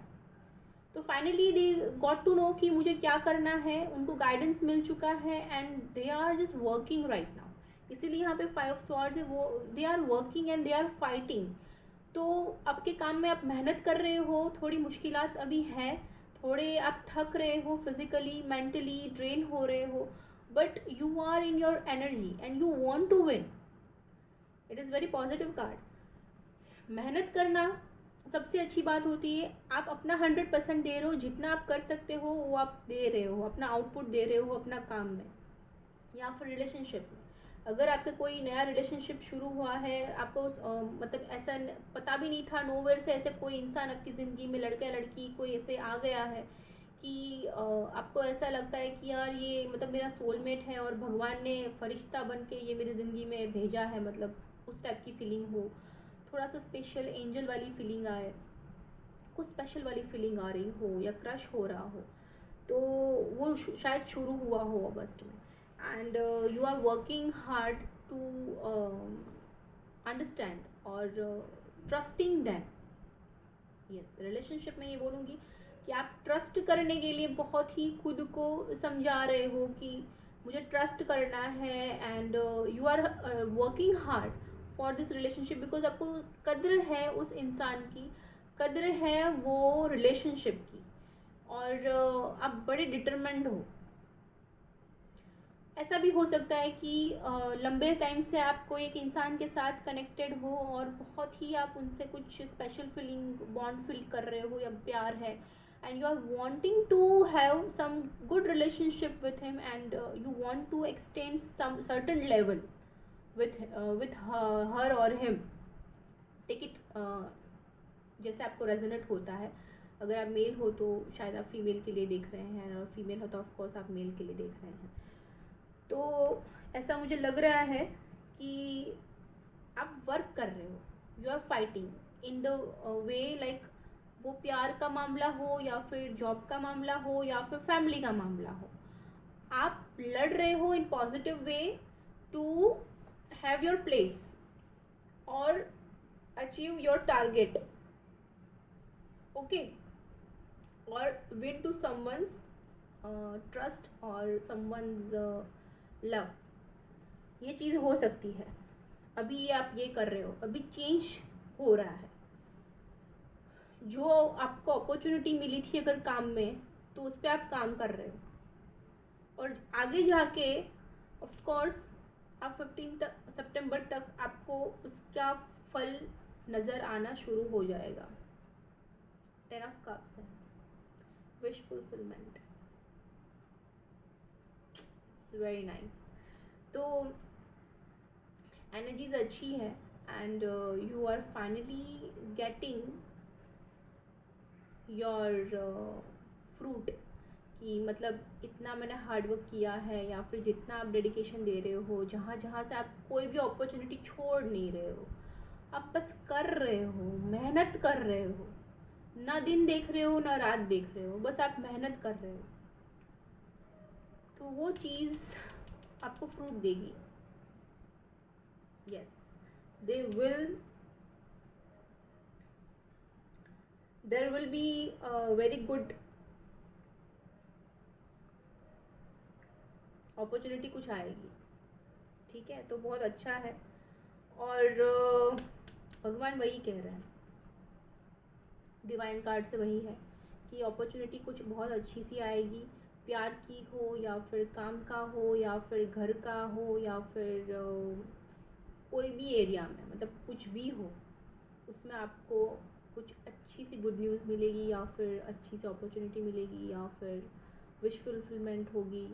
तो finally they got to know कि मुझे क्या करना है, उनको गाइडेंस मिल चुका है and they are just working right now. इसीलिए यहाँ पे 5 ऑफ स्वॉर्ड्स है, वो they are working and they are fighting. तो आपके काम में आप मेहनत कर रहे हो, थोड़ी मुश्किलात अभी है, थोड़े आप थक रहे हो, फिजिकली मेंटली ड्रेन हो रहे हो, but you are in your energy and you want to win. It is very positive card. मेहनत करना, सबसे अच्छी बात होती है आप अपना 100% दे रहे हो, जितना आप कर सकते हो वो आप दे रहे हो, अपना आउटपुट दे रहे हो अपना काम में या फिर रिलेशनशिप में। अगर आपका कोई नया रिलेशनशिप शुरू हुआ है, आपको मतलब ऐसा पता भी नहीं था, नोवेयर से ऐसे कोई इंसान आपकी ज़िंदगी में, लड़का या लड़की कोई ऐसे आ गया है कि आपको ऐसा लगता है कि यार ये मतलब मेरा सोलमेट है और भगवान ने फरिश्ता बन के ये मेरी ज़िंदगी में भेजा है, मतलब उस टाइप की फीलिंग हो, थोड़ा सा स्पेशल एंजल वाली फीलिंग आए, कुछ स्पेशल वाली फीलिंग आ रही हो या क्रश हो रहा हो, तो वो शायद शुरू हुआ हो अगस्त में। And you are working hard to understand और ट्रस्टिंग दैम। यस, रिलेशनशिप में ये बोलूँगी कि आप ट्रस्ट करने के लिए बहुत ही खुद को समझा रहे हो कि मुझे ट्रस्ट करना है, and you are working hard for this relationship, because आपको कद्र है उस इंसान की, कद्र है वो रिलेशनशिप की, और आप बड़े डिटरमेंड हो। ऐसा भी हो सकता है कि लंबे टाइम से आप कोई एक इंसान के साथ कनेक्टेड हो और बहुत ही आप उनसे कुछ स्पेशल फीलिंग बॉन्ड फील कर रहे हो या प्यार है, and you are wanting to have some good relationship with him, and you want to extend some certain level with her और हिम। टेक इट जैसे आपको रेजोनेट होता है। अगर आप मेल हो तो शायद आप फीमेल के लिए देख रहे हैं, और फीमेल हो तो ऑफ कोर्स आप मेल के लिए देख रहे हैं। तो ऐसा मुझे लग रहा है कि आप वर्क कर रहे हो, you are fighting in the way, like वो प्यार का मामला हो या फिर जॉब का मामला हो या फिर फैमिली का मामला हो, आप लड़ रहे हो in positive way to have your place और अचीव योर टारगेट, ओके, और विन टू समवंस ट्रस्ट और समवंस लव। ये चीज़ हो सकती है। अभी आप ये कर रहे हो, अभी चेंज हो रहा है। जो आपको अपॉर्चुनिटी मिली थी अगर काम में, तो उस पर आप काम कर रहे हो, और आगे जाके ऑफ कोर्स आप 15 सितंबर तक आपको उसका फल नज़र आना शुरू हो जाएगा। 10 ऑफ कप्स है, wish fulfilment, it's very nice. तो एनर्जीज अच्छी है, and you are finally getting your fruit, कि मतलब इतना मैंने हार्ड वर्क किया है, या फिर जितना आप डेडिकेशन दे रहे हो, जहाँ जहाँ से आप कोई भी अपॉर्चुनिटी छोड़ नहीं रहे हो, आप बस कर रहे हो, मेहनत कर रहे हो, ना दिन देख रहे हो ना रात देख रहे हो, बस आप मेहनत कर रहे हो, तो वो चीज़ आपको फ्रूट देगी। Yes, they will there will be very good opportunity, कुछ आएगी, ठीक है, तो बहुत अच्छा है। और भगवान वही कह रहे हैं, डिवाइन कार्ड से वही है कि अपॉर्चुनिटी कुछ बहुत अच्छी सी आएगी, प्यार की हो या फिर काम का हो या फिर घर का हो या फिर कोई भी एरिया में, मतलब कुछ भी हो, उसमें आपको कुछ अच्छी सी गुड न्यूज़ मिलेगी, या फिर अच्छी सी अपॉर्चुनिटी मिलेगी, या फिर विश फुलफिलमेंट होगी।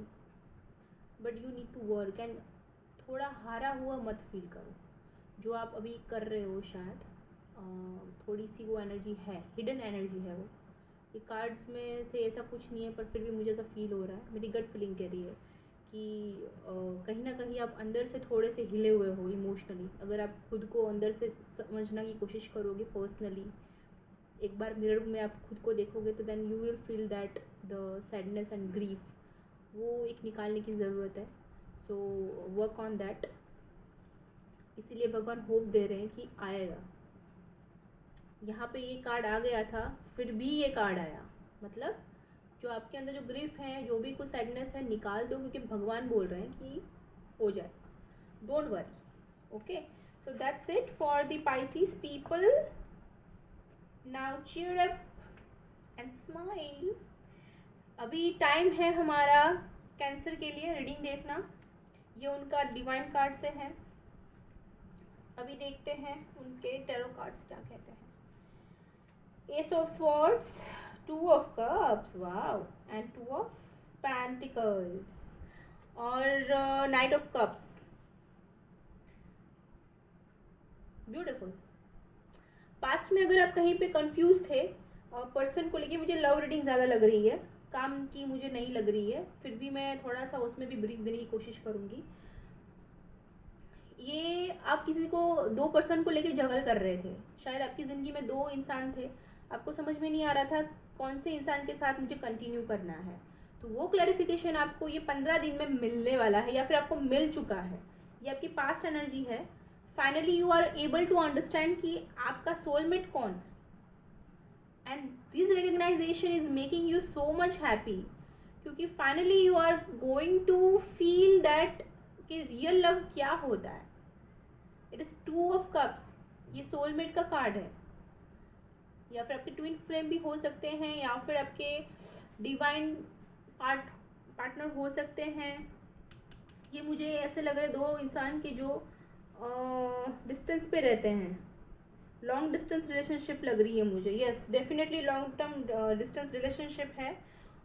But you need to work, and थोड़ा हारा हुआ मत फील करो। जो आप अभी कर रहे हो शायद थोड़ी सी वो एनर्जी है, हिडन एनर्जी है वो। ये कार्ड्स में से ऐसा कुछ नहीं है, पर फिर भी मुझे ऐसा फील हो रहा है, मेरी गट फीलिंग कह रही है कि कहीं ना कहीं आप अंदर से थोड़े से हिले हुए हो इमोशनली। अगर आप खुद को अंदर से समझने की कोशिश करोगे पर्सनली, एक बार मिरर में आप खुद को देखोगे, तो then you will feel that the sadness and grief, वो एक निकालने की ज़रूरत है। So work on that. इसीलिए भगवान होप दे रहे हैं कि आएगा। यहाँ पे ये कार्ड आ गया था, फिर भी ये कार्ड आया, मतलब जो आपके अंदर जो ग्रीफ है, जो भी कुछ सैडनेस है, निकाल दो, क्योंकि भगवान बोल रहे हैं कि हो जाए, don't worry, okay. So that's it for the Pisces people. Now cheer up and smile. अभी टाइम है हमारा कैंसर के लिए रीडिंग देखना, ये उनका डिवाइन कार्ड से है। अभी देखते हैं उनके टैरो कार्ड्स क्या कहते हैं। Ace of swords, two of cups, wow, and two of pentacles, और knight of cups. Beautiful. Past में अगर आप कहीं पे कंफ्यूज थे पर्सन को लेके, मुझे लव रीडिंग ज़्यादा लग रही है, काम की मुझे नहीं लग रही है, फिर भी मैं थोड़ा सा उसमें भी ब्रीफ देने की कोशिश करूँगी। ये आप किसी को, दो पर्सन को लेके झगड़ कर रहे थे, शायद आपकी ज़िंदगी में दो इंसान थे, आपको समझ में नहीं आ रहा था कौन से इंसान के साथ मुझे कंटिन्यू करना है, तो वो क्लैरिफिकेशन आपको ये 15 दिन में मिलने वाला है, या फिर आपको मिल चुका है। ये आपकी पास्ट एनर्जी है। Finally you are able to understand कि आपका सोलमेट कौन है, and this recognisation is making you so much happy, क्योंकि finally you are going to feel that कि रियल लव क्या होता है। It is two of cups, ये सोलमेट का कार्ड है, या फिर आपके ट्विन फ्लेम भी हो सकते हैं, या फिर आपके डिवाइन पार्टनर हो सकते हैं। ये मुझे ऐसे लग रहे दो इंसान के जो डिस्टेंस पे रहते हैं, लॉन्ग डिस्टेंस रिलेशनशिप लग रही है मुझे। Yes, definitely long term distance relationship है,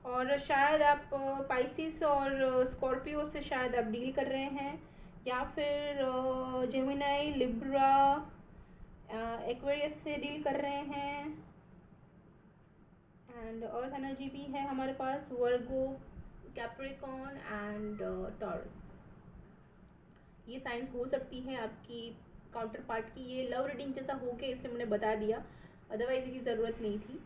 और शायद आप पाइसिस और स्कॉर्पियो से शायद आप डील कर रहे हैं, या फिर जेमिनाई, लिब्रा, एक्वेरियस से डील कर रहे हैं, एंड अर्थ एनर्जी भी है हमारे पास, वर्गो, कैप्रिकॉन एंड टॉरस। ये साइंस हो सकती है आपकी काउंटर पार्ट की। ये लव रीडिंग जैसा हो गया इसलिए मैंने बता दिया, अदरवाइज इसकी ज़रूरत नहीं थी।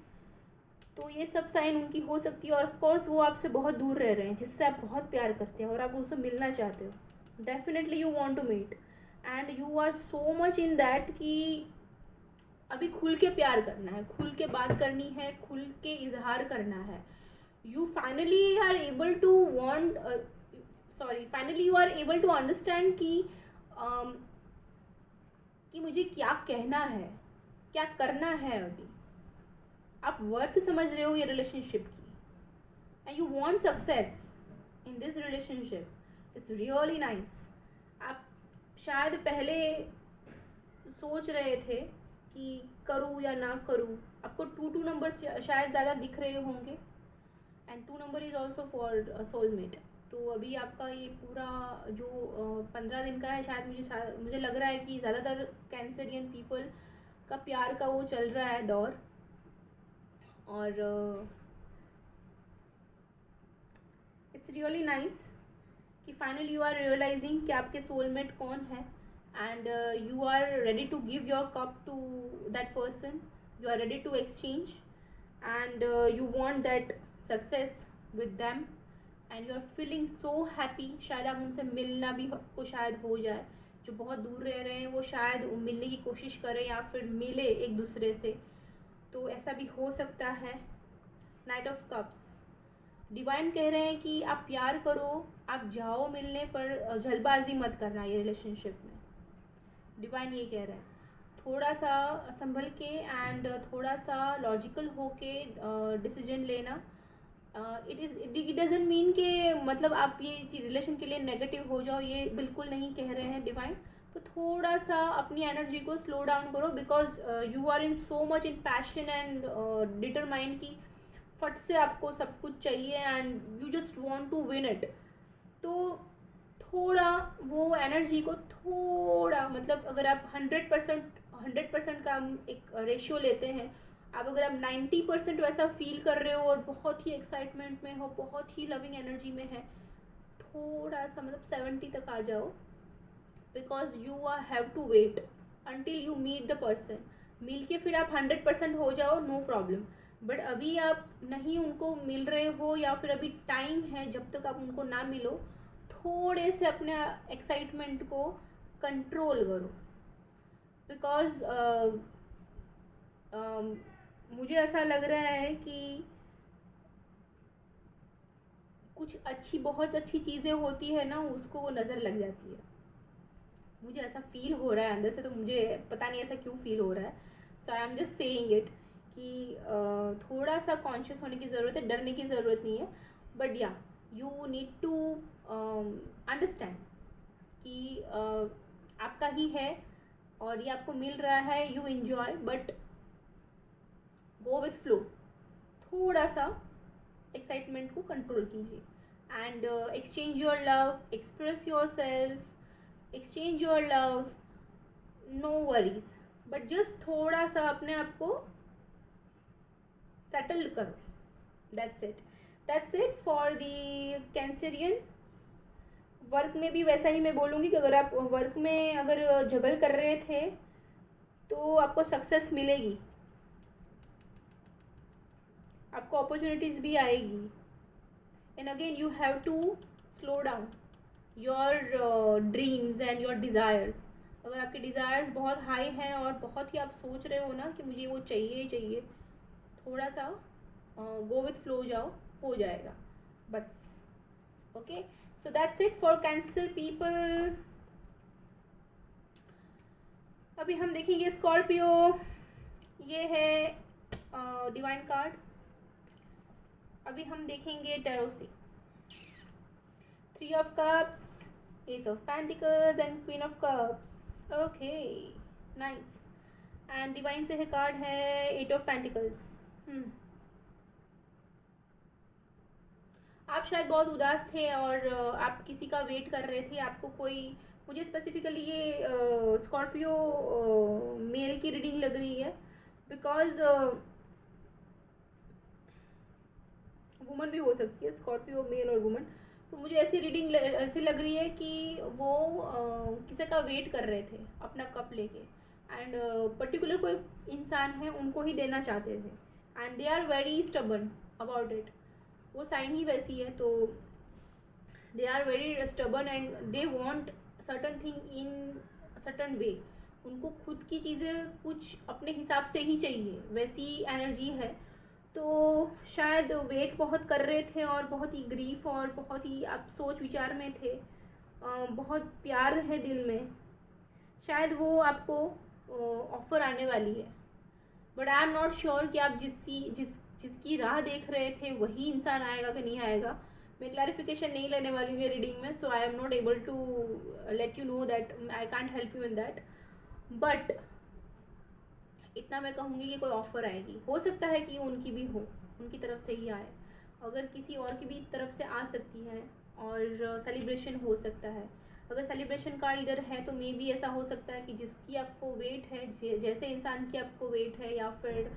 तो ये सब साइन उनकी हो सकती है, और ऑफ कोर्स वो आपसे बहुत दूर रह रहे हैं, जिससे आप बहुत प्यार करते हैं और आप उनसे मिलना चाहते हो। Definitely you want to meet, and you are so much in that कि अभी खुल के प्यार करना है, खुल के बात करनी है, खुल के इजहार करना है। You finally are able to want, finally you are able to understand कि मुझे क्या कहना है, क्या करना है। अभी आप वर्थ समझ रहे हो ये रिलेशनशिप की, and you want success in this relationship. It's really nice. आप शायद पहले सोच रहे थे कि करूँ या ना करूँ, आपको टू नंबर शायद ज़्यादा दिख रहे होंगे, and 2 number is also for soulmate. तो अभी आपका ये पूरा जो 15 दिन का है, शायद मुझे लग रहा है कि ज़्यादातर कैंसरियन पीपल का प्यार का वो चल रहा है दौर, और इट्स रियली नाइस कि फाइनली यू आर रियलाइजिंग कि आपके सोलमेट कौन है, and you are ready to give your cup to that person, you are ready to exchange, and you want that success with them, and you are feeling so happy. शायद आप उनसे मिलना भी को शायद हो जाए, जो बहुत दूर रह रहे हैं वो शायद मिलने की कोशिश करें या फिर मिले एक दूसरे से, तो ऐसा भी हो सकता है। नाइट ऑफ कप्स, डिवाइन कह रहे हैं कि आप प्यार करो, आप जाओ मिलने, पर जल्दबाजी मत करना ये रिलेशनशिप में। डिवाइन ये कह रहे हैं थोड़ा सा संभल के, एंड थोड़ा सा लॉजिकल होके डिसीजन लेना। इट डजेंट मीन कि मतलब आप ये रिलेशन के लिए नेगेटिव हो जाओ, ये बिल्कुल नहीं कह रहे हैं डिवाइन। तो थोड़ा सा अपनी एनर्जी को स्लो डाउन करो, because you are in so much in passion and determined कि फट से आपको सब कुछ चाहिए, and you just want to win it. तो थोड़ा वो एनर्जी को थोड़ा, मतलब अगर आप 100% का एक रेशियो लेते हैं, आप अगर आप 90% वैसा फील कर रहे हो और बहुत ही एक्साइटमेंट में हो, बहुत ही लविंग एनर्जी में है, थोड़ा सा मतलब 70 तक आ जाओ, because you are have to wait until you meet the person. मिल के फिर आप 100% हो जाओ, नो प्रॉब्लम, बट अभी आप नहीं उनको मिल रहे हो, या फिर अभी टाइम है, जब तक आप उनको ना मिलो, थोड़े से अपने एक्साइटमेंट को कंट्रोल करो, बिकॉज मुझे ऐसा लग रहा है कि कुछ बहुत अच्छी चीज़ें होती है ना, उसको वो नज़र लग जाती है। मुझे ऐसा फील हो रहा है अंदर से, तो मुझे पता नहीं ऐसा क्यों फील हो रहा है, so I am just saying it कि थोड़ा सा कॉन्शियस होने की ज़रूरत है, डरने की ज़रूरत नहीं है, बट या यू नीड टू अंडरस्टैंड कि आपका ही है और ये आपको मिल रहा है, you enjoy, but go with flow, थोड़ा सा एक्साइटमेंट को कंट्रोल कीजिए. And exchange your love, express your self, exchange your love, no worries, but just थोड़ा सा अपने आप को सेटल्ड करो. That's it, that's it for the Cancerian. Work में भी वैसा ही मैं बोलूँगी कि अगर आप वर्क में अगर जगल कर रहे थे तो आपको सक्सेस मिलेगी, आपको अपॉर्चुनिटीज़ भी आएगी. And again you have to slow down your dreams and your desires. अगर आपके डिज़ायर्स बहुत हाई हैं और बहुत ही आप सोच रहे हो ना कि मुझे वो चाहिए ही चाहिए, थोड़ा सा गो विथ फ्लो जाओ, हो जाएगा बस. Okay, so that's it for cancer people. अभी हम देखेंगे स्कॉर्पियो. ये है डिवाइन कार्ड. अभी हम देखेंगे टैरो से. 3 of cups, S of pentacles and queen of cups. Okay, nice. And divine से है कार्ड है 8 ऑफ पेंटिकल्स. आप शायद बहुत उदास थे और आप किसी का वेट कर रहे थे. आपको कोई, मुझे स्पेसिफिकली ये स्कॉर्पियो मेल की रीडिंग लग रही है, बिकॉज वुमन भी हो सकती है, स्कॉर्पियो मेल और वुमन. तो मुझे ऐसी रीडिंग ऐसी लग रही है कि वो किसी का वेट कर रहे थे अपना कप लेके, एंड पर्टिकुलर कोई इंसान है उनको ही देना चाहते थे, and they are very stubborn about it. वो साइन ही वैसी है, तो they are very stubborn and they want certain thing in certain way. उनको खुद की चीज़ें कुछ अपने हिसाब से ही चाहिए, वैसी एनर्जी है. तो शायद वेट बहुत कर रहे थे और बहुत ही ग्रीफ और बहुत ही आप सोच विचार में थे. बहुत प्यार है दिल में, शायद वो आपको ऑफ़र आने वाली है. But I am not sure कि आप जिसकी राह देख रहे थे वही इंसान आएगा कि नहीं आएगा. मैं क्लैरिफिकेशन नहीं लेने वाली हूँ ये रीडिंग में, सो I am not able to let you know that. I can't help you in that. But इतना मैं कहूँगी कि कोई ऑफ़र आएगी. हो सकता है कि उनकी भी हो, उनकी तरफ से ही आए. अगर किसी और की भी तरफ से आ सकती है और सेलिब्रेशन हो सकता है. अगर सेलिब्रेशन कार्ड इधर है तो मे बी ऐसा हो सकता है कि जिसकी आपको वेट है, जैसे इंसान की आपको वेट है, या फिर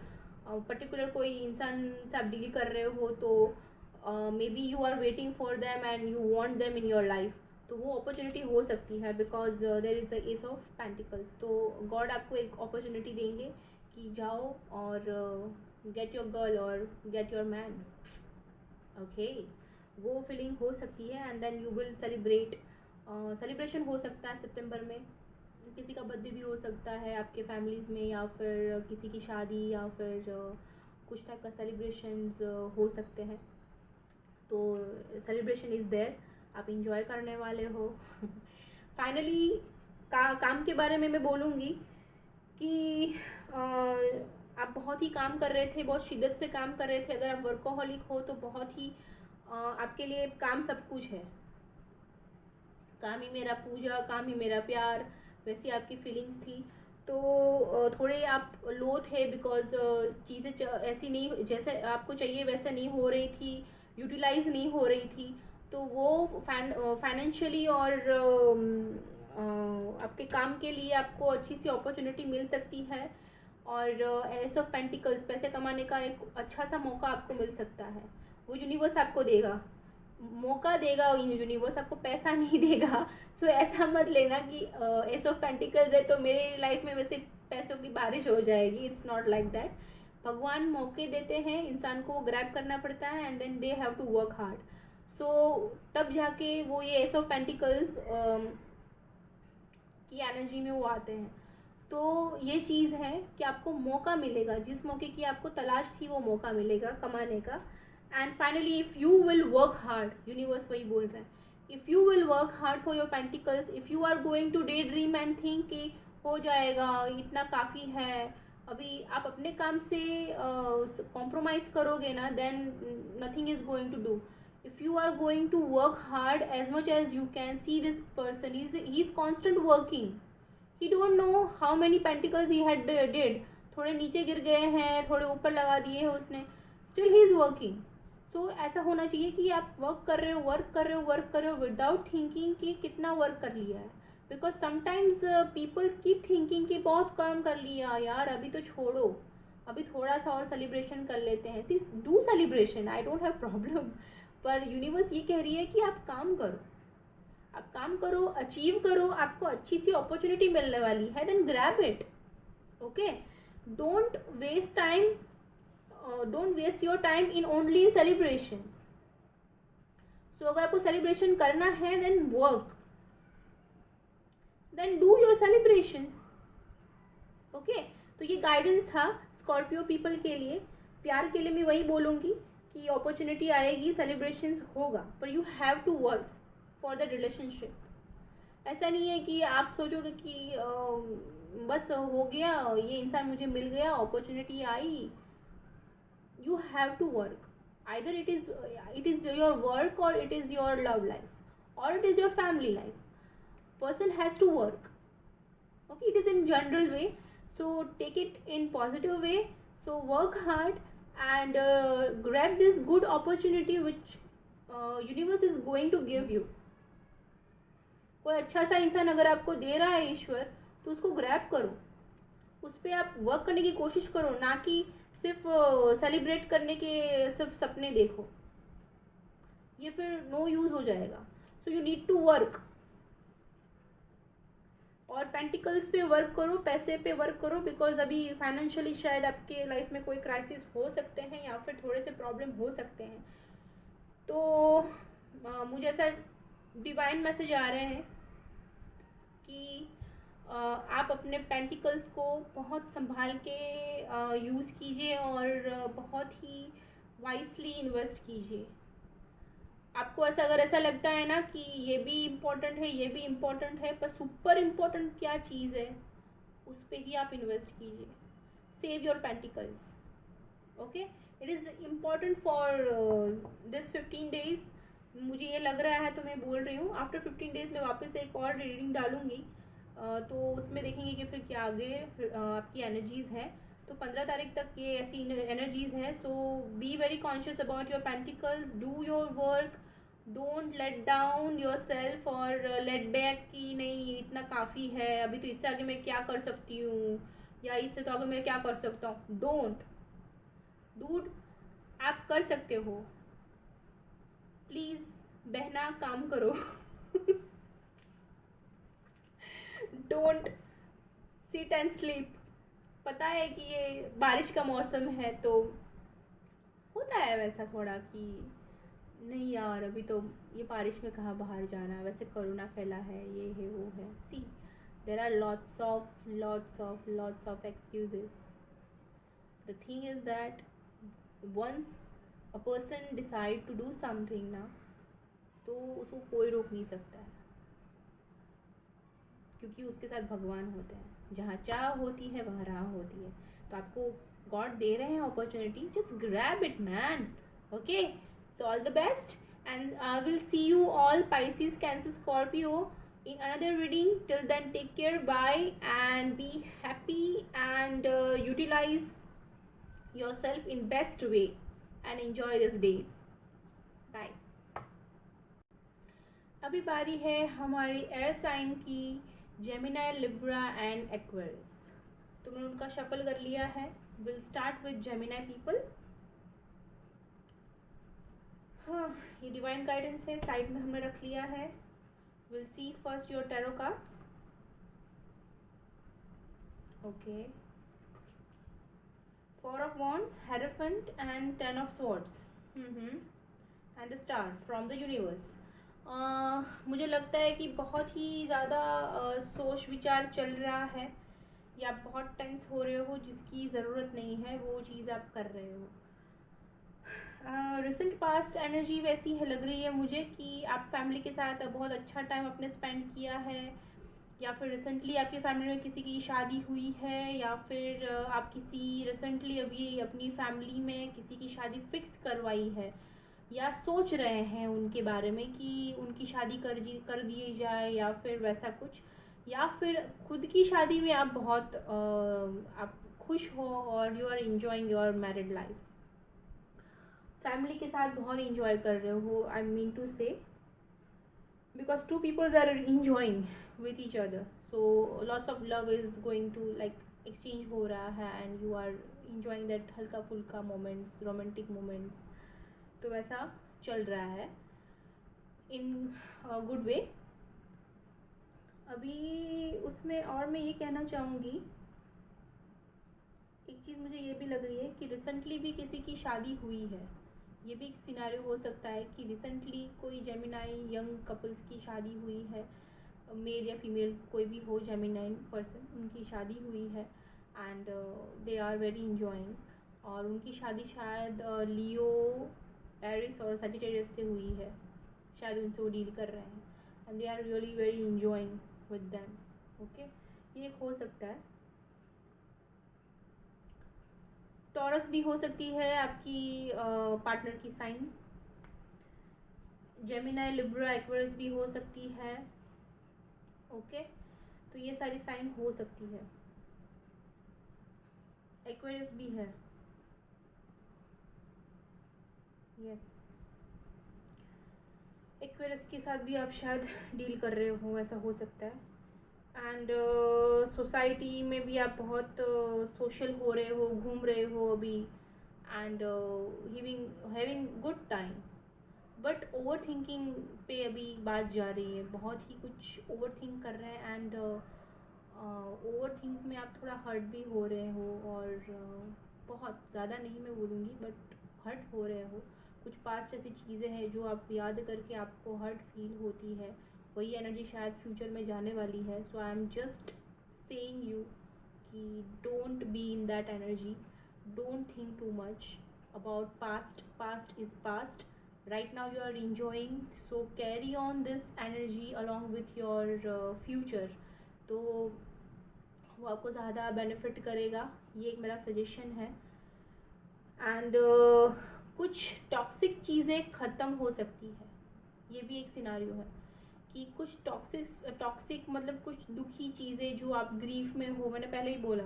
पर्टिकुलर कोई इंसान से आप डील कर रहे हो, तो maybe you are waiting for them and you want them in your life. तो वो अपॉर्चुनिटी हो सकती है, because there is a ace of pentacles. तो गॉड आपको एक अपॉर्चुनिटी देंगे कि जाओ और गेट योर गर्ल और गेट योर मैन. ओके, वो फीलिंग हो सकती है. And then you will celebrate. Celebration हो सकता है सितंबर में. किसी का बर्थडे भी हो सकता है आपके फैमिलीज़ में, या फिर किसी की शादी, या फिर कुछ टाइप का सेलिब्रेशंस हो सकते हैं. तो सेलिब्रेशन इज़ देयर, आप इंजॉय करने वाले हो. फाइनली काम के बारे में मैं बोलूँगी कि आप बहुत ही काम कर रहे थे, बहुत शिद्दत से काम कर रहे थे. अगर आप वर्कोहॉलिक हो तो बहुत ही आपके लिए काम सब कुछ है. काम ही मेरा पूजा, काम ही मेरा प्यार, वैसी आपकी फीलिंग्स थी. तो थोड़े आप लो थे, बिकॉज चीज़ें ऐसी नहीं जैसे आपको चाहिए वैसा नहीं हो रही थी, यूटिलाइज नहीं हो रही थी. तो वो फाइनेंशियली और आपके काम के लिए आपको अच्छी सी अपॉर्चुनिटी मिल सकती है. और एस ऑफ पेंटिकल्स, पैसे कमाने का एक अच्छा सा मौका आपको मिल सकता है. वो यूनिवर्स आपको देगा, मौका देगा. यूनिवर्स आपको पैसा नहीं देगा. सो ऐसा मत लेना कि एस ऑफ पेंटिकल्स है तो मेरे लाइफ में वैसे पैसों की बारिश हो जाएगी. It's not like that. भगवान मौके देते हैं, इंसान को वो ग्रैब करना पड़ता है, and then they have to work hard. So तब जाके वो ये एस ऑफ पेंटिकल्स की एनर्जी में वो आते हैं. तो ये चीज़ है कि आपको मौका मिलेगा, जिस मौके की आपको तलाश थी वो मौका मिलेगा कमाने का. And finally if you will work hard, universe वही बोल रहा है, if you will work hard for your pentacles, if you are going to daydream and think कि हो जाएगा, इतना काफ़ी है, अभी आप अपने काम से कॉम्प्रोमाइज़ करोगे ना, then nothing is going to do. If you are going to work hard as much as you can, see this person, he's constant working. He don't know how many pentacles he had did. थोड़े नीचे गिर गए हैं, थोड़े ऊपर लगा दिए हैं उसने, स्टिल ही इज़ वर्किंग। तो ऐसा होना चाहिए कि आप वर्क कर रहे हो, वर्क कर रहे हो, वर्क कर रहे हो विदाउट थिंकिंग कि कितना वर्क कर लिया है। Because sometimes people keep thinking कि बहुत काम कर लिया यार, अभी तो छोड़ो, अभी थोड़ा सा और सेलिब्रेशन कर लेते हैं। See, do celebration, I don't have problem, पर यूनिवर्स ये कह रही है कि आप काम करो, आप काम करो, अचीव करो, आपको अच्छी सी अपॉर्चुनिटी मिलने वाली है, then grab it. Okay, don't waste time, don't waste your time in only in celebrations. So अगर आपको सेलिब्रेशन करना है, then work, then do your celebrations. Okay, तो ये गाइडेंस था स्कॉर्पियो पीपल के लिए। प्यार के लिए मैं वही बोलूँगी कि अपॉर्चुनिटी आएगी, सेलिब्रेशंस होगा, पर you have to work for the relationship. ऐसा नहीं है कि आप सोचोगे कि बस हो गया, ये इंसान मुझे मिल गया, opportunity I. You have to work, either it is your work, or it is your love life, or it is your family life. Person has to work. Okay, it is in general way, so take it in positive way. So work hard and grab this good opportunity which universe is going to give you. कोई अच्छा सा इंसान अगर आपको दे रहा है ईश्वर, तो उसको ग्रैब करो, उस पर आप वर्क करने की कोशिश करो, ना कि सिर्फ सेलिब्रेट करने के सिर्फ सपने देखो, ये फिर नो यूज़ हो जाएगा। So you need to work, और पेंटिकल्स पे वर्क करो, पैसे पे वर्क करो, बिकॉज अभी फाइनेंशियली शायद आपके लाइफ में कोई क्राइसिस हो सकते हैं, या फिर थोड़े से प्रॉब्लम हो सकते हैं। तो मुझे ऐसा डिवाइन मैसेज आ रहे हैं कि आप अपने पेंटिकल्स को बहुत संभाल के यूज़ कीजिए, और बहुत ही वाइसली इन्वेस्ट कीजिए। आपको अगर ऐसा लगता है ना कि ये भी इम्पोर्टेंट है, ये भी इम्पोर्टेंट है, पर सुपर इम्पोर्टेंट क्या चीज़ है, उस पर ही आप इन्वेस्ट कीजिए। Save your pentacles. Okay, it is important for this 15 days। मुझे ये लग रहा है, तो मैं बोल रही हूँ, आफ्टर 15 days मैं वापस एक और रीडिंग डालूँगी, तो उसमें देखेंगे कि फिर क्या आगे आपकी एनर्जीज़ हैं। तो 15 तारीख तक ये ऐसी एनर्जीज़ हैं। So be very conscious about your pentacles, do your work, don't let down your self और लेट बैक कि नहीं इतना काफ़ी है, अभी तो इससे आगे मैं क्या कर सकती हूँ, या इससे तो आगे मैं क्या कर सकता हूँ। डोंट, डूड, आप कर सकते हो, प्लीज़ बहना काम करो। Don't sit and sleep. पता है कि ये बारिश का मौसम है, तो होता है वैसा थोड़ा कि नहीं यार, अभी तो ये बारिश में कहाँ बाहर जाना है, वैसे कोरोना फैला है, ये है वो है। See, there are lots of excuses. The thing is that once a person decide to do something ना, तो उसको कोई रोक नहीं सकता है, क्योंकि उसके साथ भगवान होते हैं। जहाँ चाह होती है वहाँ राह होती है। तो आपको गॉड दे रहे हैं opportunity, just grab it man. Okay, so all the best, and I will see you all Pisces, Cancer, Scorpio in another reading. Till then, take care, bye, and be happy, and utilize yourself in best way and enjoy these days. Bye. अभी बारी है हमारी एयर साइन की, जेमिनाई, लिब्रा एंड एक्वेरियस। तो मैंने उनका शफल कर लिया है। Will start with Gemini people. हाँ, ये डिवाइन गाइडेंस है, साइड में हमने रख लिया है। Will see first your tarot cards. Okay, 4 of Wands, Hierophant and 10 of Swords, and the Star from the Universe। मुझे लगता है कि बहुत ही ज़्यादा सोच विचार चल रहा है, या आप बहुत टेंस हो रहे हो, जिसकी ज़रूरत नहीं है वो चीज़ आप कर रहे हो। रिसेंट पास्ट एनर्जी वैसी है, लग रही है मुझे कि आप फैमिली के साथ बहुत अच्छा टाइम अपने स्पेंड किया है, या फिर रिसेंटली आपकी फैमिली में किसी की शादी हुई है, या फिर आप किसी रिसेंटली अभी अपनी फैमिली में किसी की शादी फिक्स करवाई है, या सोच रहे हैं उनके बारे में कि उनकी शादी कर दी जाए, या फिर वैसा कुछ, या फिर खुद की शादी में आप बहुत आप खुश हो और you are enjoying your married life, family के साथ बहुत इंजॉय कर रहे हो, I mean to say, because two peoples are enjoying with each other, so lots of love is going to like exchange हो रहा है and you are enjoying that हल्का फुल्का moments, romantic moments, तो वैसा चल रहा है in a good way. अभी उसमें और मैं ये कहना चाहूँगी, एक चीज़ मुझे ये भी लग रही है कि रिसेंटली भी किसी की शादी हुई है, ये भी एक सिनारियो हो सकता है कि रिसेंटली कोई जेमिनाई यंग कपल्स की शादी हुई है, मेल या फीमेल कोई भी हो, जेमिनाइन पर्सन, उनकी शादी हुई है and they are very enjoying, और उनकी शादी शायद लियो, एरिस और सजिटेरियस से हुई है, शायद उनसे वो डील कर रहे हैं and they are really very enjoying with them. Okay, ये एक हो सकता है. टॉरस भी हो सकती है आपकी पार्टनर की साइन, जेमिनाई, लिब्रा, एक्वेरियस भी हो सकती है. ओके, तो ये सारी साइन हो सकती है. एक्वेरियस भी है, यस, एक्वेरियस के साथ भी आप शायद डील कर रहे हो, ऐसा हो सकता है. एंड सोसाइटी में भी आप बहुत सोशल हो रहे हो, घूम रहे हो अभी, and having good time, but over thinking पे अभी बात जा रही है, बहुत ही कुछ ओवर थिंक कर रहे हैं एंड ओवर थिंक में आप थोड़ा हर्ट भी हो रहे हो, और बहुत ज़्यादा नहीं मैं बोलूँगी, बट हर्ट हो रहे हो. कुछ पास्ट ऐसी चीज़ें हैं जो आप याद करके आपको हर्ट फील होती है, वही एनर्जी शायद फ्यूचर में जाने वाली है. So I am just saying you कि don't be in that energy, don't think too much about past is past. Right now you are enjoying, so carry on this energy along with your future, तो वो आपको ज़्यादा बेनिफिट करेगा, ये एक मेरा सजेशन है. एंड कुछ टॉक्सिक चीज़ें ख़त्म हो सकती है, ये भी एक सिनारियो है कि कुछ टॉक्सिक मतलब कुछ दुखी चीज़ें जो आप ग्रीफ में हो, मैंने पहले ही बोला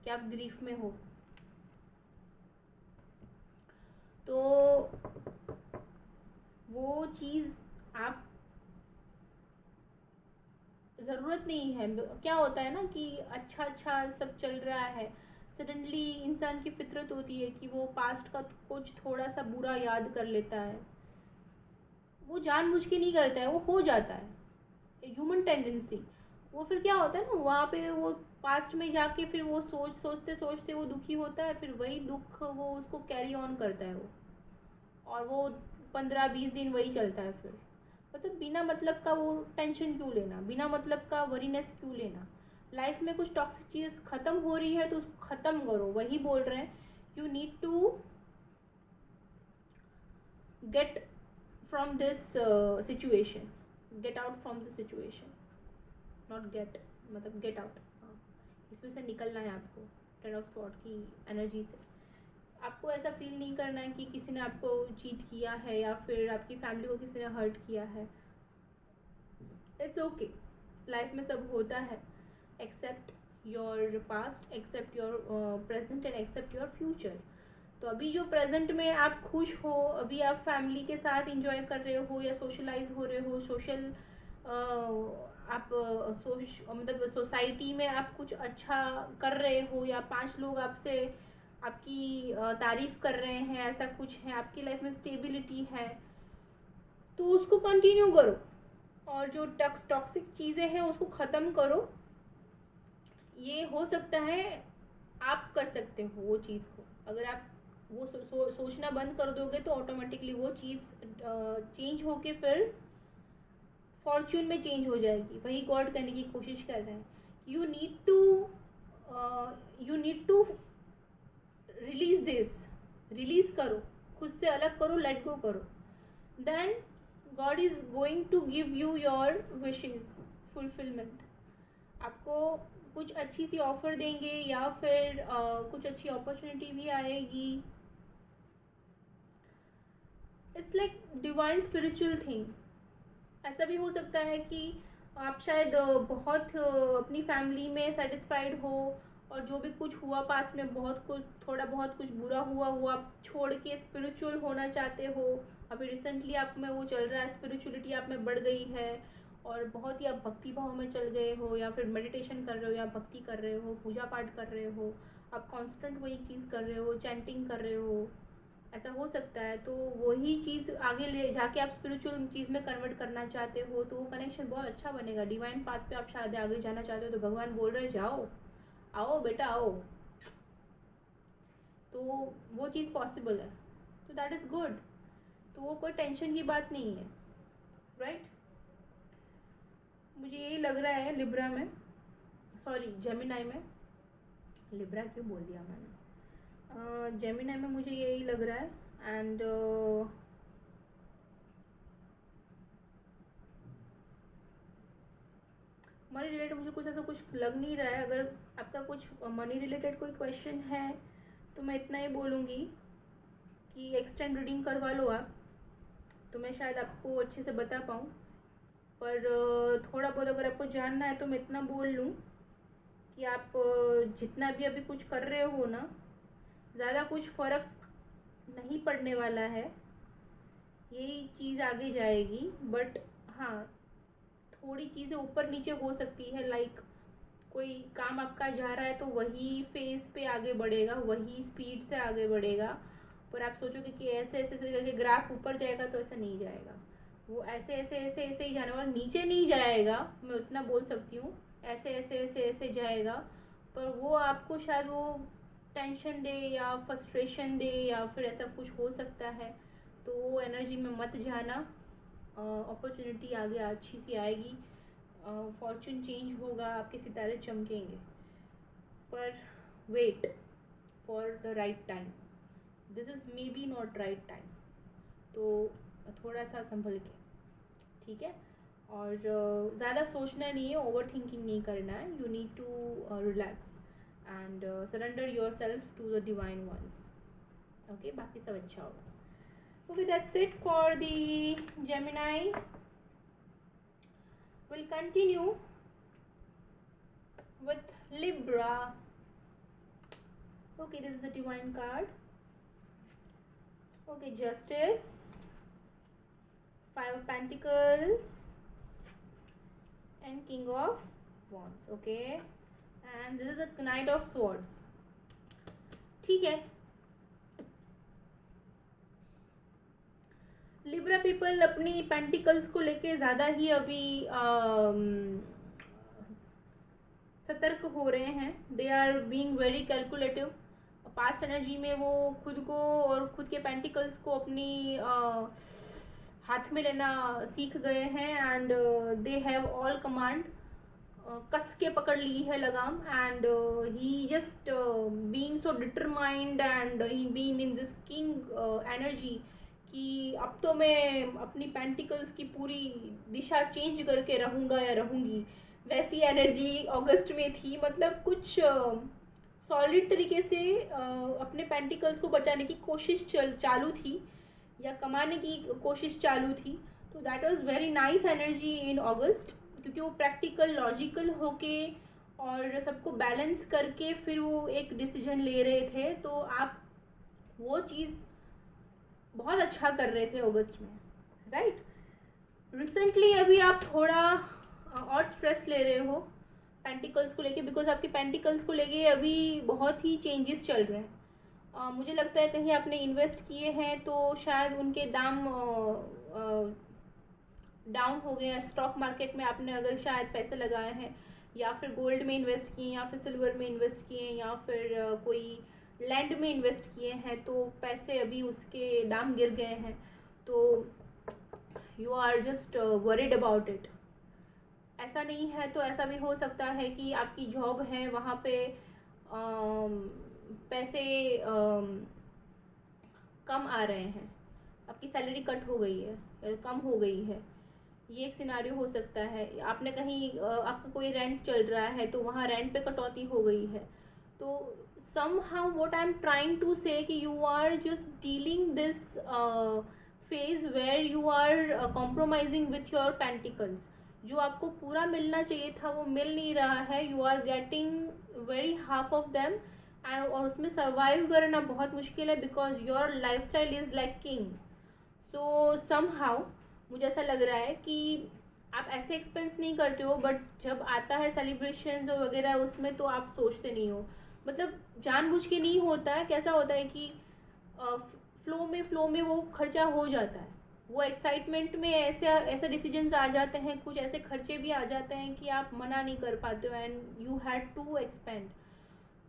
कि आप ग्रीफ में हो, तो वो चीज़ आप ज़रूरत नहीं है. क्या होता है ना कि अच्छा सब चल रहा है, सडनली इंसान की फितरत होती है कि वो पास्ट का कुछ थोड़ा सा बुरा याद कर लेता है, वो जानबूझ के नहीं करता है, वो हो जाता है, ह्यूमन टेंडेंसी. वो फिर क्या होता है ना, वहाँ पे वो पास्ट में जाके फिर वो सोचते सोचते वो दुखी होता है, फिर वही दुख वो उसको कैरी ऑन करता है वो, और वो 15-20 दिन वही चलता है. फिर मतलब बिना मतलब का वो टेंशन क्यों लेना, बिना मतलब का वरीनेस क्यों लेना. लाइफ में कुछ टॉक्सिक चीज़ ख़त्म हो रही है तो उसको ख़त्म करो, वही बोल रहे हैं. You need to get from this situation, get out from this situation, not get, मतलब गेट आउट, इसमें से निकलना है आपको. 10 ऑफ स्वॉर्ड की एनर्जी से आपको ऐसा फील नहीं करना है कि किसी ने आपको चीट किया है या फिर आपकी फैमिली को किसी ने हर्ट किया है. इट्स ओके, लाइफ में सब होता है. Accept your past, accept your present and accept your future. तो अभी जो प्रेजेंट में आप खुश हो, अभी आप फैमिली के साथ इंजॉय कर रहे हो या सोशलाइज हो रहे हो, सोशल आप मतलब सोसाइटी में आप कुछ अच्छा कर रहे हो, या 5 लोग आपसे आपकी तारीफ़ कर रहे हैं, ऐसा कुछ है, आपकी लाइफ में स्टेबिलिटी है, तो उसको कंटिन्यू करो. और जो टॉक्सिक चीज़ें हैं उसको ख़त्म करो. ये हो सकता है आप कर सकते हो वो चीज़ को, अगर आप वो सोचना बंद कर दोगे तो ऑटोमेटिकली वो चीज़ चेंज होके फिर फॉर्च्यून में चेंज हो जाएगी. वही गॉड करने की कोशिश कर रहे हैं. You need to release this, release करो, खुद से अलग करो, लेट गो करो, then God is going to give you your wishes fulfilment. आपको कुछ अच्छी सी ऑफर देंगे या फिर कुछ अच्छी अपॉर्चुनिटी भी आएगी. It's like divine spiritual thing. ऐसा भी हो सकता है कि आप शायद बहुत अपनी फैमिली में सेटिस्फाइड हो और जो भी कुछ हुआ पास्ट में, बहुत कुछ थोड़ा बहुत कुछ बुरा हुआ वो आप छोड़ के स्पिरिचुअल होना चाहते हो। अभी रिसेंटली आप में वो चल रहा है, स्पिरिचुअलिटी आप में बढ़ गई है और बहुत ही आप भक्ति भाव में चल गए हो, या फिर मेडिटेशन कर रहे हो, या भक्ति कर रहे हो, पूजा पाठ कर रहे हो, आप कांस्टेंट वही चीज़ कर रहे हो, चैंटिंग कर रहे हो, ऐसा हो सकता है। तो वही चीज़ आगे ले जाके आप स्पिरिचुअल चीज़ में कन्वर्ट करना चाहते हो, तो वो कनेक्शन बहुत अच्छा बनेगा। डिवाइन पाथ पे आप शायद आगे जाना चाहते हो, तो भगवान बोल रहे जाओ, आओ बेटा आओ। तो वो चीज़ पॉसिबल है, तो दैट इज़ गुड। तो वो कोई टेंशन की बात नहीं है, राइट। मुझे यही लग रहा है लिब्रा में, सॉरी जेमिनाई में, लिब्रा क्यों बोल दिया मैंने, जेमिनाई में मुझे यही लग रहा है। एंड मनी रिलेटेड मुझे कुछ ऐसा कुछ लग नहीं रहा है। अगर आपका कुछ मनी रिलेटेड कोई क्वेश्चन है तो मैं इतना ही बोलूँगी कि एक्सटेंड रीडिंग करवा लो आप, तो मैं शायद आपको अच्छे से बता पाऊँ। पर थोड़ा बहुत अगर आपको जानना है तो मैं इतना बोल लूँ कि आप जितना भी अभी कुछ कर रहे हो ना, ज़्यादा कुछ फ़र्क नहीं पड़ने वाला है, यही चीज़ आगे जाएगी। बट हाँ, थोड़ी चीज़ें ऊपर नीचे हो सकती है, लाइक कोई काम आपका जा रहा है तो वही फेस पे आगे बढ़ेगा, वही स्पीड से आगे बढ़ेगा। पर आप सोचोगे कि ऐसे ऐसे ऐसे करके ग्राफ ऊपर जाएगा, तो ऐसा नहीं जाएगा। वो ऐसे ऐसे ऐसे ऐसे ही जाने वाला, नीचे नहीं जाएगा, मैं उतना बोल सकती हूँ। ऐसे ऐसे ऐसे ऐसे जाएगा, पर वो आपको शायद वो टेंशन दे या फ्रस्ट्रेशन दे, या फिर ऐसा कुछ हो सकता है। तो वो एनर्जी में मत जाना। अपॉर्चुनिटी आगे अच्छी सी आएगी, फॉर्चून चेंज होगा, आपके सितारे चमकेंगे। पर wait for the right time, this is maybe not right time, तो थोड़ा सा संभल के, ठीक है। और ज़्यादा सोचना नहीं है, ओवर थिंकिंग नहीं करना है। You need to relax and surrender your self to the divine ones. Okay, बाकी सब अच्छा होगा। Okay, that's it for the Gemini. Will continue with Libra. Okay, this is the divine card. Okay, Justice, Five of Pentacles, and King of Wands. Okay, and this is a Knight of Swords. ठीक है, लिब्रा पीपल अपनी पेंटिकल्स को लेके ज़्यादा ही अभी सतर्क हो रहे हैं। They are being very calculative. Past energy में वो खुद को और खुद के पेंटिकल्स को अपनी हाथ में लेना सीख गए हैं, and they have all command, कस के पकड़ ली है लगाम। And he just being so determined, and he being in this king energy कि अब तो मैं अपनी पेंटिकल्स की पूरी दिशा चेंज करके रहूँगा या रहूँगी, वैसी एनर्जी अगस्त में थी। मतलब कुछ सॉलिड तरीके से अपने पेंटिकल्स को बचाने की कोशिश चालू थी, या कमाने की कोशिश चालू थी। तो that was very nice energy in August, क्योंकि वो प्रैक्टिकल लॉजिकल होके और सबको बैलेंस करके फिर वो एक डिसीजन ले रहे थे। तो आप वो चीज़ बहुत अच्छा कर रहे थे अगस्त में, राइट। रिसेंटली अभी आप थोड़ा और स्ट्रेस ले रहे हो पेंटिकल्स को लेके, बिकॉज आपके पेंटिकल्स को लेके अभी बहुत ही चेंजेस चल रहे हैं। मुझे लगता है कहीं आपने इन्वेस्ट किए हैं तो शायद उनके दाम डाउन हो गए हैं। स्टॉक मार्केट में आपने अगर शायद पैसे लगाए हैं, या फिर गोल्ड में इन्वेस्ट किए, या फिर सिल्वर में इन्वेस्ट किए, या फिर कोई लैंड में इन्वेस्ट किए हैं, तो पैसे अभी उसके दाम गिर गए हैं। तो you are just worried about it. ऐसा नहीं है तो ऐसा भी हो सकता है कि आपकी जॉब है, वहाँ पे पैसे कम आ रहे हैं, आपकी सैलरी कट हो गई है, कम हो गई है, ये एक सिनारियो हो सकता है। आपने कहीं आपका कोई रेंट चल रहा है तो वहाँ रेंट पे कटौती हो गई है। तो somehow what I'm trying to say कि you are just dealing this phase where you are compromising with your pentacles. जो आपको पूरा मिलना चाहिए था वो मिल नहीं रहा है, you are getting very half of them, and और उसमें सर्वाइव करना बहुत मुश्किल है, because your life style is like king. So somehow मुझे ऐसा लग रहा है कि आप ऐसे एक्सपेंस नहीं करते हो, बट जब आता है सेलिब्रेशंस वगैरह उसमें तो आप सोचते नहीं हो, मतलब जानबूझ के नहीं होता है। कैसा होता है कि फ्लो में वो खर्चा हो जाता है, वो एक्साइटमेंट में ऐसे ऐसे डिसीजंस आ जाते हैं, कुछ ऐसे खर्चे भी आ जाते हैं कि आप मना नहीं कर पाते हो, and you had to expand.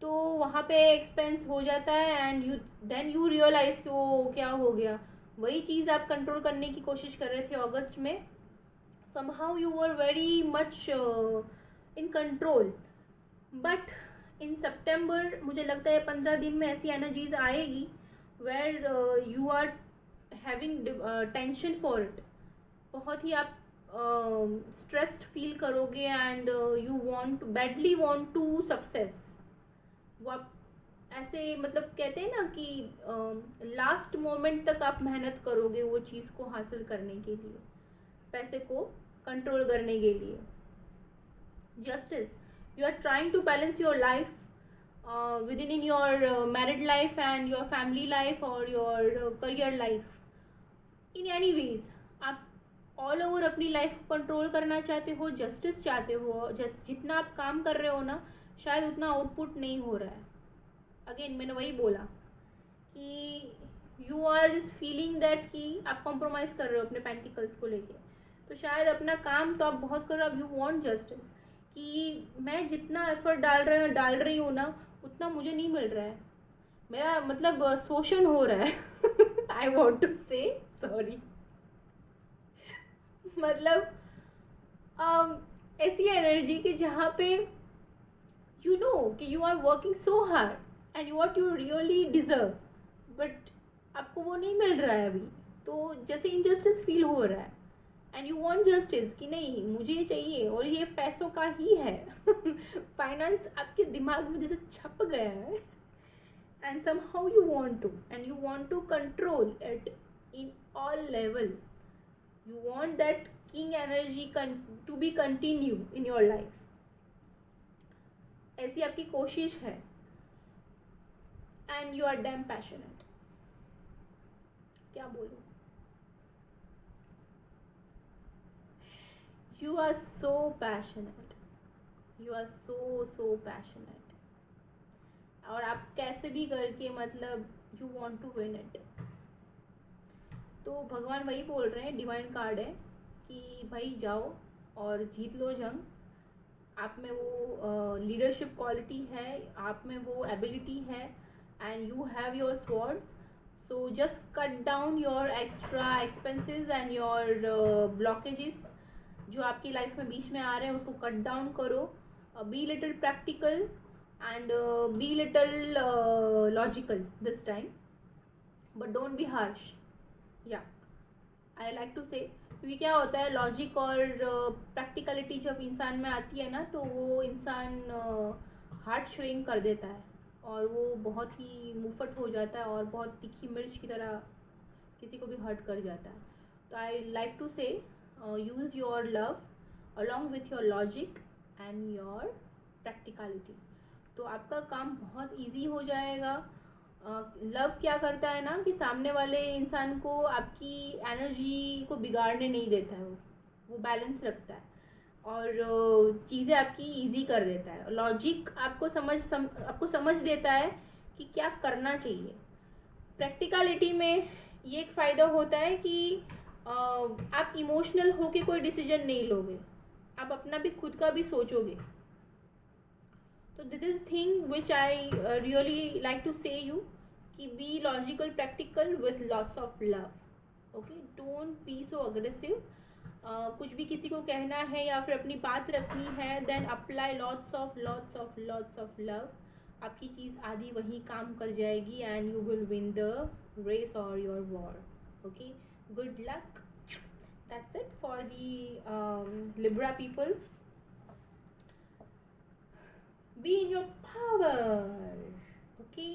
तो वहाँ पे एक्सपेंस हो जाता है, एंड यू रियलाइज कि वो क्या हो गया। वही चीज़ आप कंट्रोल करने की कोशिश कर रहे थे अगस्त में, somehow you were very much in control, but in September मुझे लगता है 15 दिन में ऐसी एनर्जीज आएगी where you are having tension for it. बहुत ही आप स्ट्रेस्ड फील करोगे, and you want badly want to success. वो आप ऐसे मतलब कहते हैं ना कि लास्ट मोमेंट तक आप मेहनत करोगे वो चीज़ को हासिल करने के लिए, पैसे को कंट्रोल करने के लिए। Justice, you are trying to balance your life within in your married life and your family life or your career life, in any ways आप ऑल ओवर अपनी लाइफ को कंट्रोल करना चाहते हो, जस्टिस चाहते हो। जितना आप काम कर रहे हो ना, शायद उतना आउटपुट नहीं हो रहा है। अगेन मैंने वही बोला कि you are just feeling that कि आप कॉम्प्रोमाइज़ कर रहे हो अपने पेंटिकल्स को लेके। तो शायद अपना काम तो आप बहुत कर रहे हो, अब यू वांट जस्टिस कि मैं जितना एफर्ट डाल रही हूँ ना, उतना मुझे नहीं मिल रहा है, मेरा मतलब शोषण हो रहा है। I want to say sorry. मतलब ऐसी एनर्जी कि जहाँ पे यू नो कि you are working so hard and what you really deserve, but आपको वो नहीं मिल रहा है अभी। तो जैसे इनजस्टिस फील हो रहा है, एंड यू वांट जस्टिस कि नहीं मुझे ये चाहिए, और ये पैसों का ही है। फाइनेंस आपके दिमाग में जैसे छप गया है, and somehow you want to, and you want to control it in all level. You want that king energy to be continue in your life, ऐसी आपकी कोशिश है, and you are damn passionate। क्या बोलूं, you are so passionate, you are so passionate, और आप कैसे भी करके मतलब you want to win it। तो भगवान वही बोल रहे हैं, डिवाइन कार्ड है कि भाई जाओ और जीत लो जंग। आप में वो लीडरशिप क्वालिटी है, आप में वो एबिलिटी है, and you have your swords. So just cut down your extra expenses and your blockages जो आपकी लाइफ में बीच में आ रहे हैं, उसको कट डाउन करो। Be little practical and be little logical this time, but don't be harsh. या आई लाइक टू से, क्योंकि क्या होता है लॉजिक और प्रैक्टिकलिटी जब इंसान में आती है ना, तो वो इंसान हार्ट श्रिंक कर देता है, और वो बहुत ही मुफट हो जाता है, और बहुत तीखी मिर्च की तरह किसी को भी हर्ट कर जाता है। तो आई लाइक टू से use your love along with your logic and your practicality, तो आपका काम बहुत ईजी हो जाएगा। लव क्या करता है ना कि सामने वाले इंसान को आपकी एनर्जी को बिगाड़ने नहीं देता है, वो बैलेंस रखता है, और चीज़ें आपकी इजी कर देता है। लॉजिक आपको आपको समझ देता है कि क्या करना चाहिए। प्रैक्टिकलिटी में ये एक फ़ायदा होता है कि आप इमोशनल होके कोई डिसीजन नहीं लोगे, आप अपना भी खुद का भी सोचोगे। तो this is thing which I really like to say you कि be logical practical with lots of love. Okay, don't be so aggressive. कुछ भी किसी को कहना है या फिर अपनी बात रखनी है, then apply lots of love. आपकी चीज़ आधी वहीं काम कर जाएगी, and you will win the race और your war. Okay, good luck. That's it for the Libra people. Be in your power. Okay,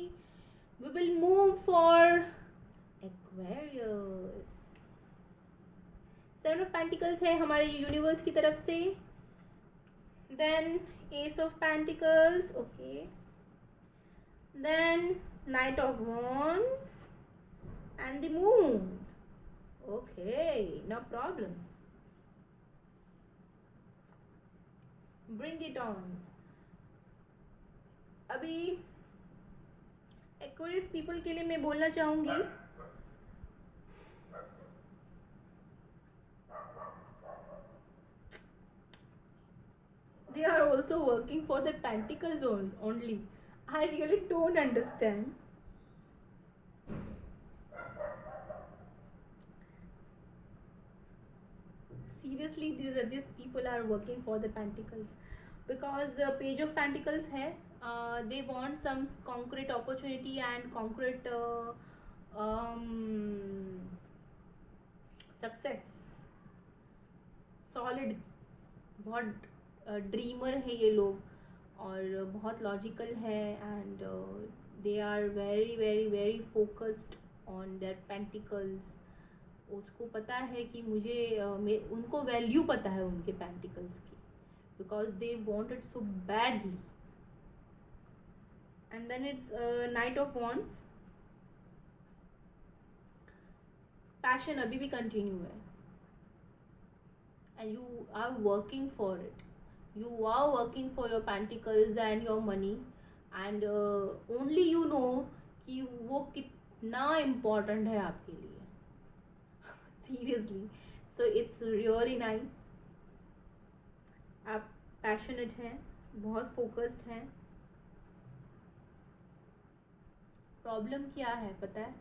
we will move for Aquarius. Seven of pentacles है हमारे यूनिवर्स की तरफ से. Then ace of pentacles. Okay. Then knight of wands and the moon. Okay, no problem. Bring it on. अभी एक्वेरियस पीपल के लिए मैं बोलना चाहूँगी, they are also working for the pentacles only. I really don't understand. Seriously, these people are working for the pentacles because page of pentacles है. They want some concrete opportunity and concrete success. Solid, बहुत ड्रीमर है ये लोग और बहुत लॉजिकल है and they are very very very focused on their pentacles. उसको पता है कि मुझे उनको वैल्यू पता है उनके पेंटिकल्स की because they want it so badly. And then it's knight of wands. Passion अभी भी कंटिन्यू है and you are working for it. You are working for your pentacles and your money and only you know कि वो कितना important है आपके लिए. Seriously, so it's really nice. आप passionate हैं, बहुत focused हैं. प्रॉब्लम क्या है पता है?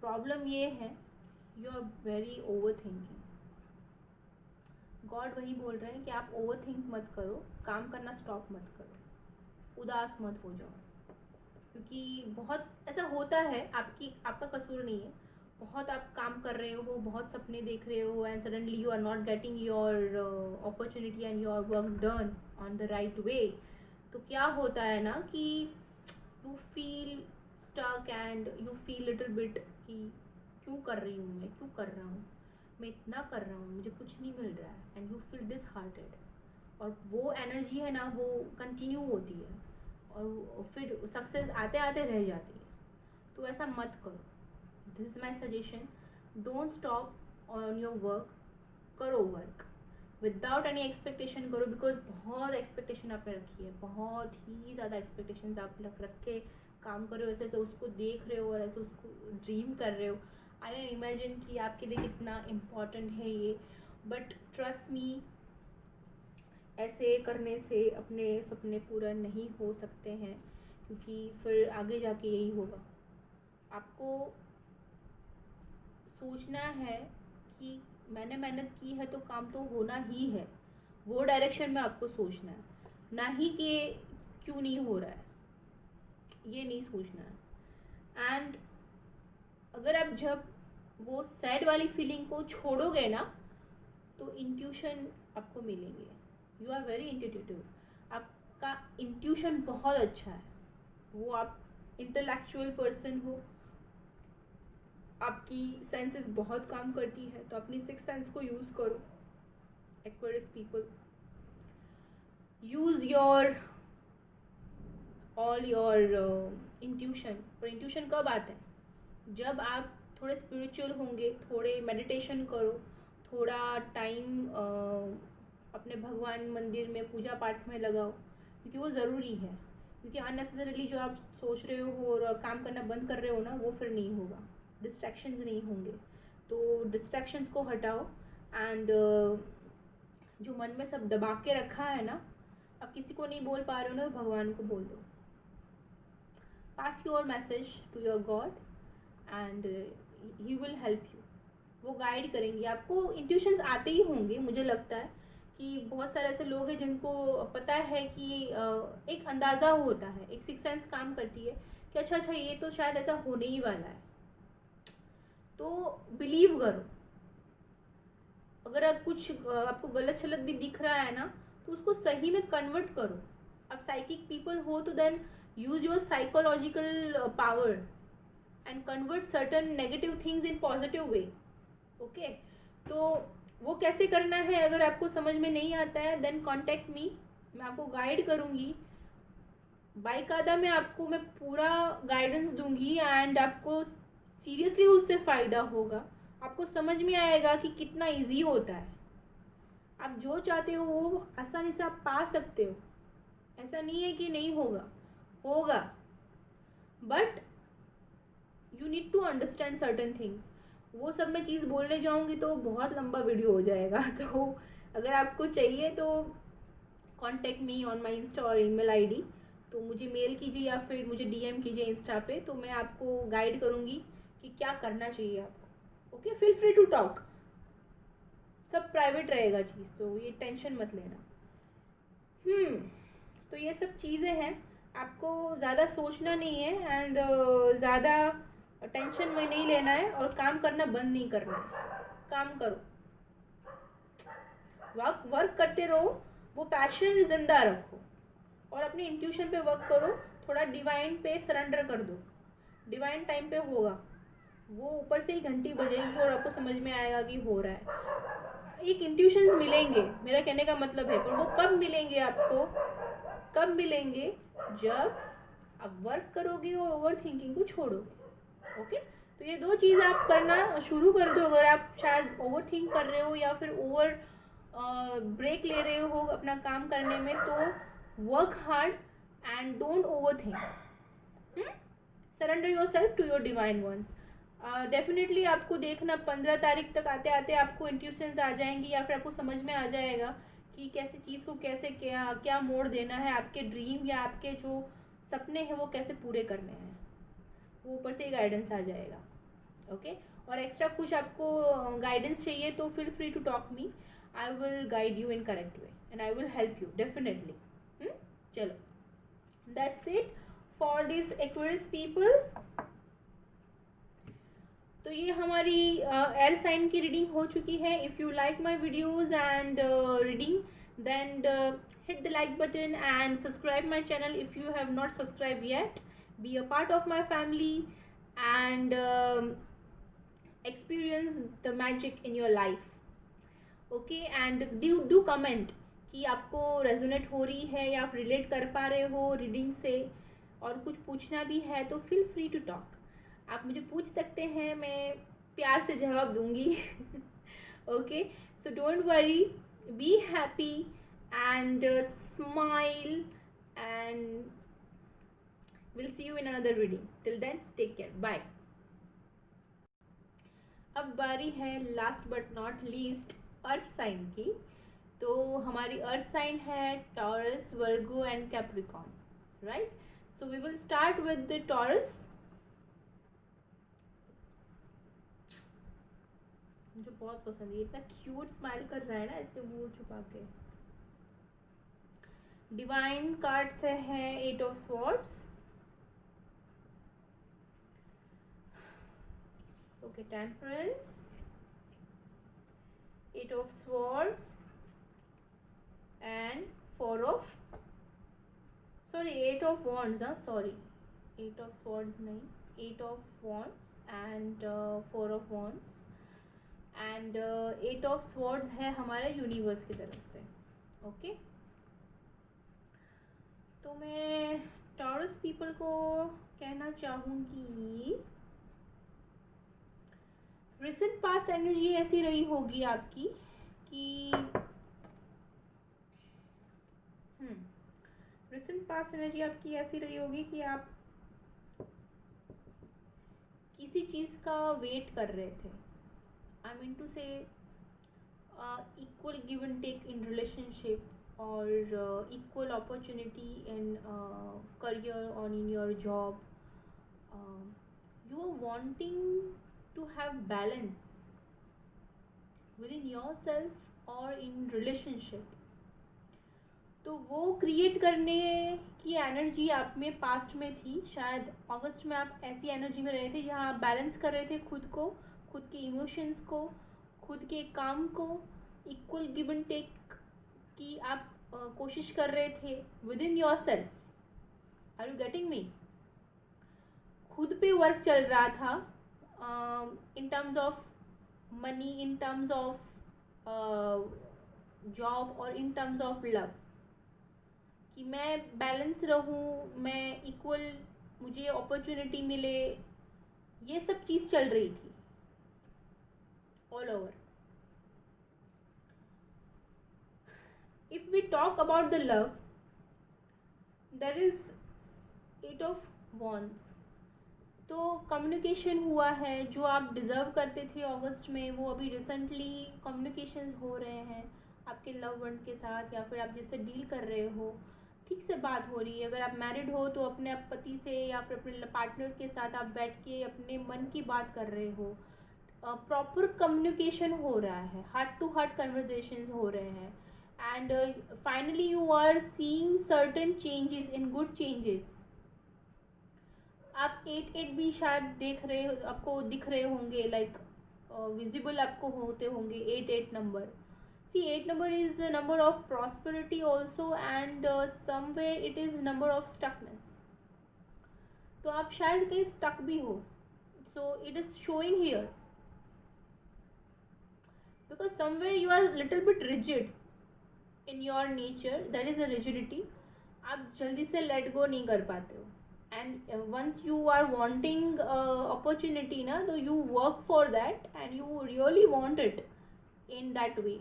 प्रॉब्लम ये है you are very overthinking. God वही बोल रहे हैं कि आप ओवर थिंक मत करो, काम करना स्टॉप मत करो, उदास मत हो जाओ. क्योंकि बहुत ऐसा होता है, आपका कसूर नहीं है. बहुत आप काम कर रहे हो, बहुत सपने देख रहे हो and suddenly you are not getting your opportunity and your work done on the right way. तो क्या होता है ना कि you feel stuck and you feel little bit कि क्यों कर रही हूँ मैं, क्यों कर रहा हूँ मैं, इतना कर रहा हूँ, मुझे कुछ नहीं मिल रहा है एंड यू फील डिसहार्टेड. और वो एनर्जी है ना वो कंटिन्यू होती है और फिर सक्सेस आते आते रह जाती है. तो ऐसा मत करो. This is my suggestion. Don't stop on your work. करो वर्क विदाउट एनी एक्सपेक्टेशन करो बिकॉज बहुत एक्सपेक्टेशन आपने रखी है, बहुत ही ज़्यादा एक्सपेक्टेशंस आप रख के काम कर रहे हो. ऐसे ऐसे उसको देख रहे हो और ऐसे उसको ड्रीम कर रहे हो. आई कैन इमेजिन कि आपके लिए कितना इम्पॉर्टेंट है ये. बट ट्रस्ट मी, ऐसे करने से अपने सपने पूरा नहीं हो सकते हैं क्योंकि फिर आगे जाके यही होगा. आपको सोचना है कि मैंने मेहनत की है तो काम तो होना ही है. वो डायरेक्शन में आपको सोचना है, ना ही कि क्यों नहीं हो रहा है, ये नहीं सोचना है. एंड अगर आप जब वो सैड वाली फीलिंग को छोड़ोगे ना तो इंट्यूशन आपको मिलेंगे. You are very intuitive. आपका इंट्यूशन बहुत अच्छा है. वो आप इंटेलेक्चुअल पर्सन हो, आपकी सेंसेस बहुत काम करती है तो अपनी सिक्स सेंस को यूज़ करो. Aquarius people, use your all your intuition. और इंट्यूशन कब आता है? जब आप थोड़े स्पिरिचुअल होंगे, थोड़े मेडिटेशन करो, थोड़ा टाइम अपने भगवान मंदिर में पूजा पाठ में लगाओ क्योंकि वो ज़रूरी है. क्योंकि अननेसेसरीली जो आप सोच रहे हो और काम करना बंद कर रहे हो ना वो फिर नहीं होगा. डिस्ट्रैक्शंस नहीं होंगे. तो डिस्ट्रैक्शंस को हटाओ एंड जो मन में सब दबा के रखा है ना, आप किसी को नहीं बोल पा रहे हो ना, तो भगवान को बोल दो. Pass your message to your god and he will help you. वो गाइड करेंगे आपको. इंट्यूशंस आते ही होंगे. मुझे लगता है कि बहुत सारे ऐसे लोग हैं जिनको पता है कि एक अंदाज़ा होता है, एक सिक्स सेंस काम करती है कि अच्छा ये तो शायद ऐसा होने ही वाला है. तो बिलीव करो. अगर कुछ आपको गलत शलत भी दिख रहा है ना तो उसको सही में कन्वर्ट करो. आप साइकिक पीपल हो तो then use your psychological power and convert certain negative things in positive way. Okay, तो वो कैसे करना है अगर आपको समझ में नहीं आता है, देन कॉन्टेक्ट मी, मैं आपको गाइड करूँगी। बाकायदा मैं पूरा गाइडेंस दूंगी एंड आपको सीरियसली उससे फ़ायदा होगा। आपको समझ में आएगा कि कितना इजी होता है। आप जो चाहते हो वो आसानी से आप पा सकते हो। ऐसा नहीं है कि नहीं होगा, होगा, but you need to understand certain things. वो सब मैं चीज़ बोलने जाऊंगी तो बहुत लंबा वीडियो हो जाएगा। तो अगर आपको चाहिए तो contact me on my Insta और ईमेल आईडी। तो मुझे मेल कीजिए या फिर मुझे डीएम कीजिए इंस्टा पे, तो मैं आपको गाइड करूँगी कि क्या करना चाहिए आपको। Okay, feel free to talk, सब प्राइवेट रहेगा चीज़, तो ये टेंशन मत लेना। तो ये सब चीज़ें हैं, आपको ज़्यादा सोचना नहीं है एंड ज़्यादा टेंशन में नहीं लेना है, और काम करना बंद नहीं करना है। काम करो, वर्क वर्क करते रहो, वो पैशन जिंदा रखो और अपनी इंट्यूशन पे वर्क करो। थोड़ा डिवाइन पे सरेंडर कर दो, डिवाइन टाइम पे होगा, वो ऊपर से ही घंटी बजेगी और आपको समझ में आएगा कि हो रहा है। एक इंट्यूशंस मिलेंगे, मेरा कहने का मतलब है, पर वो कब मिलेंगे आपको, कब मिलेंगे, जब आप वर्क करोगे और ओवर थिंकिंग को छोड़ोगे। ओके, तो ये दो चीज़ आप करना शुरू कर दो। अगर आप शायद ओवर थिंक कर रहे हो या फिर ओवर ब्रेक ले रहे हो अपना काम करने में, तो work hard and don't overthink, surrender your self to your divine ones. Definitely आपको देखना 15 तारीख तक आते आते आपको इंट्यूशंस आ जाएंगी, या फिर आपको समझ में आ जाएगा कि कैसी चीज़ को कैसे क्या क्या मोड़ देना है, आपके ड्रीम या आपके जो सपने हैं वो कैसे पूरे करने हैं, वो ऊपर से ही गाइडेंस आ जाएगा। ओके, और एक्स्ट्रा कुछ आपको गाइडेंस चाहिए तो feel free to talk me, I will guide you in correct way and I will help you definitely. चलो, that's it for this Aquarius people. तो ये हमारी एयर साइन की रीडिंग हो चुकी है। If you like my videos and reading, then hit the like button and subscribe my channel if you have not subscribed yet. Be a part of my family and experience the magic in your life. Okay, and do comment कि आपको रेजोनेट हो रही है या फिर रिलेट कर पा रहे हो रीडिंग से, और कुछ पूछना भी है तो फील फ्री टू टॉक, आप मुझे पूछ सकते हैं, मैं प्यार से जवाब दूंगी। Okay, so don't worry, be happy and smile, and we'll see you in another reading. Till then, take care, bye. अब बारी है last but not least earth sign की। तो हमारी अर्थ साइन है Taurus, Virgo and Capricorn, right? So we will start with the Taurus. मुझे बहुत पसंद है, इतना क्यूट स्माइल कर रहा है ना ऐसे मुंह छुपा के। डिवाइन कार्ड से है 8 of swords, okay, temperance, 8 of swords and 8 of wands, sorry, 8 of swords नहीं, 8 of wands and 4 of wands and 8 of swords है हमारे यूनिवर्स की तरफ से। ओके, तो मैं टॉरस पीपल को कहना चाहूँगी, रिसेंट पास्ट एनर्जी ऐसी रही होगी आपकी कि रिसेंट पास्ट एनर्जी आपकी ऐसी रही होगी कि आप किसी चीज़ का वेट कर रहे थे। आई मीन टू से equal give and take in relationship, or equal opportunity in career or in your job. You are wanting to have balance within yourself or in relationship. तो वो क्रिएट करने की एनर्जी आप में पास्ट में थी। शायद अगस्त में आप ऐसी एनर्जी में रहे थे जहाँ आप बैलेंस कर रहे थे खुद को, खुद के इमोशंस को, खुद के काम को, इक्वल गिव एंड टेक की आप कोशिश कर रहे थे within yourself. Are you getting me? खुद पे वर्क चल रहा था in terms of money in terms of job और इन टर्म्स ऑफ लव, कि मैं बैलेंस रहूँ, मैं इक्वल, मुझे अपॉर्चुनिटी मिले, ये सब चीज़ चल रही थी all over. If we talk about the love, there is 8 of Wands. तो कम्युनिकेशन हुआ है, जो आप डिज़र्व करते थे अगस्त में, वो अभी रिसेंटली कम्युनिकेशंस हो रहे हैं आपके लव वन के साथ, या फिर आप जिससे डील कर रहे हो ठीक से बात हो रही है. अगर आप मैरिड हो तो अपने पति से या फिर अपने पार्टनर के साथ आप बैठ के अपने मन की बात कर रहे हो. प्रॉपर कम्युनिकेशन हो रहा है, हार्ट टू हार्ट कन्वर्जेशंस हो रहे हैं. And finally you are seeing certain changes, in good changes. आप 8 भी शायद देख रहे हो, आपको दिख रहे होंगे, लाइक विजिबल आपको होते होंगे 8 number. See 8 number is number of prosperity also, and somewhere it is number of stuckness. तो आप शायद कहीं स्टक भी हो, so it is showing here, because somewhere you are little bit rigid in your nature, that is a rigidity. आप जल्दी से लेट गो नहीं कर पाते हो. And once you are wanting opportunity na, तो you work for that and you really want it in that way.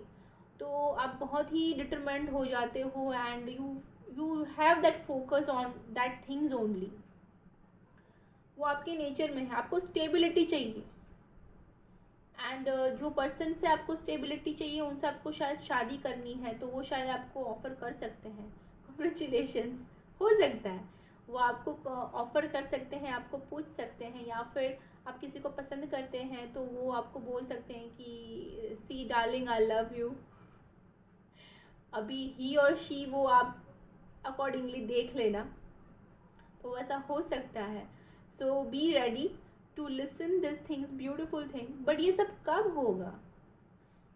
तो आप बहुत ही determined हो जाते हो, and you have that focus on that things only. वो आपके नेचर में है. आपको स्टेबिलिटी चाहिए, एंड जो पर्सन से आपको स्टेबिलिटी चाहिए उनसे आपको शायद शादी करनी है, तो वो शायद आपको ऑफ़र कर सकते हैं. कॉन्ग्रेचुलेशंस, हो सकता है वो आपको ऑफ़र कर सकते हैं, आपको पूछ सकते हैं, या फिर आप किसी को पसंद करते हैं तो वो आपको बोल सकते हैं कि सी डार्लिंग आई लव यू. अभी ही और शी वो आप अकॉर्डिंगली देख लेना, तो वैसा हो सकता है. So be ready to listen this things, beautiful thing. But ये सब कब होगा?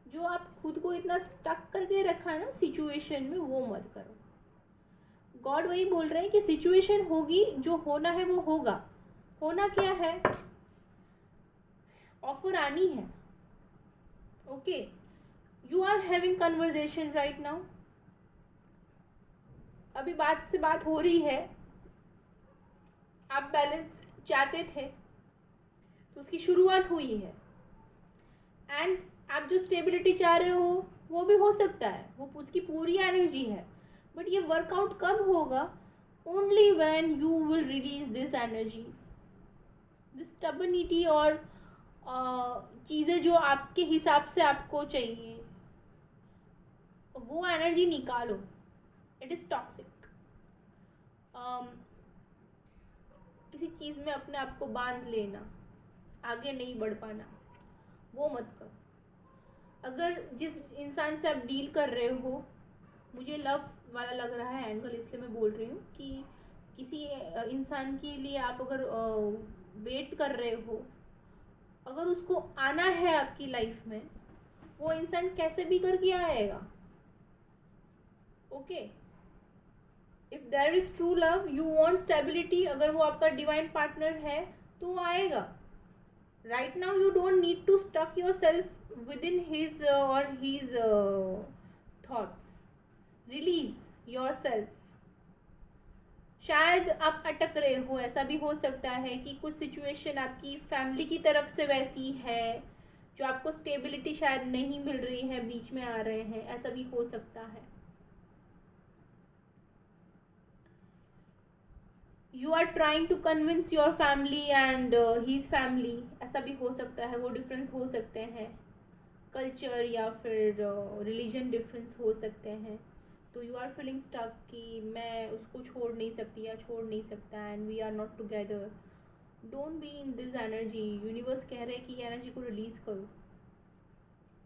जो आप खुद को इतना स्टक करके रखा है ना सिचुएशन में, वो मत करो. गॉड वही बोल रहे हैं कि सिचुएशन होगी, जो होना है वो होगा. होना क्या है? ऑफर आनी है. Okay, you are having conversation right now. अभी बात से बात हो रही है, आप बैलेंस चाहते थे तो उसकी शुरुआत हुई है. एंड आप जो स्टेबिलिटी चाह रहे हो वो भी हो सकता है, वो उसकी पूरी एनर्जी है. बट ये वर्कआउट कब होगा? Only when you will release this energies, this stubbornity, और चीज़ें जो आपके हिसाब से आपको चाहिए, वो एनर्जी निकालो. It is toxic. किसी चीज़ में अपने आप को बांध लेना, आगे नहीं बढ़ पाना, वो मत करो. अगर जिस इंसान से आप डील कर रहे हो, मुझे लव वाला लग रहा है एंगल, इसलिए मैं बोल रही हूँ कि किसी इंसान के लिए आप अगर वेट कर रहे हो, अगर उसको आना है आपकी लाइफ में, वो इंसान कैसे भी करके आएगा. Okay, if there is true love, you want stability, अगर वो आपका डिवाइन पार्टनर है तो वो आएगा. Right now you don't need to stuck your self with in his और his thoughts. Release your self. शायद आप अटक रहे हो, ऐसा भी हो सकता है कि कुछ सिचुएशन आपकी फैमिली की तरफ से वैसी है, जो आपको स्टेबिलिटी शायद नहीं मिल रही है, बीच में आ रहे हैं, ऐसा भी हो सकता है. You are trying to convince your family and his family, ऐसा भी हो सकता है. वो डिफरेंस हो सकते हैं, कल्चर या फिर रिलीजन डिफरेंस हो सकते हैं. तो यू आर फीलिंग स्टक कि मैं उसको छोड़ नहीं सकती या छोड़ नहीं सकता, and we are not together. Don't be in this energy. Universe कह रहे हैं कि एनर्जी को रिलीज़ करो.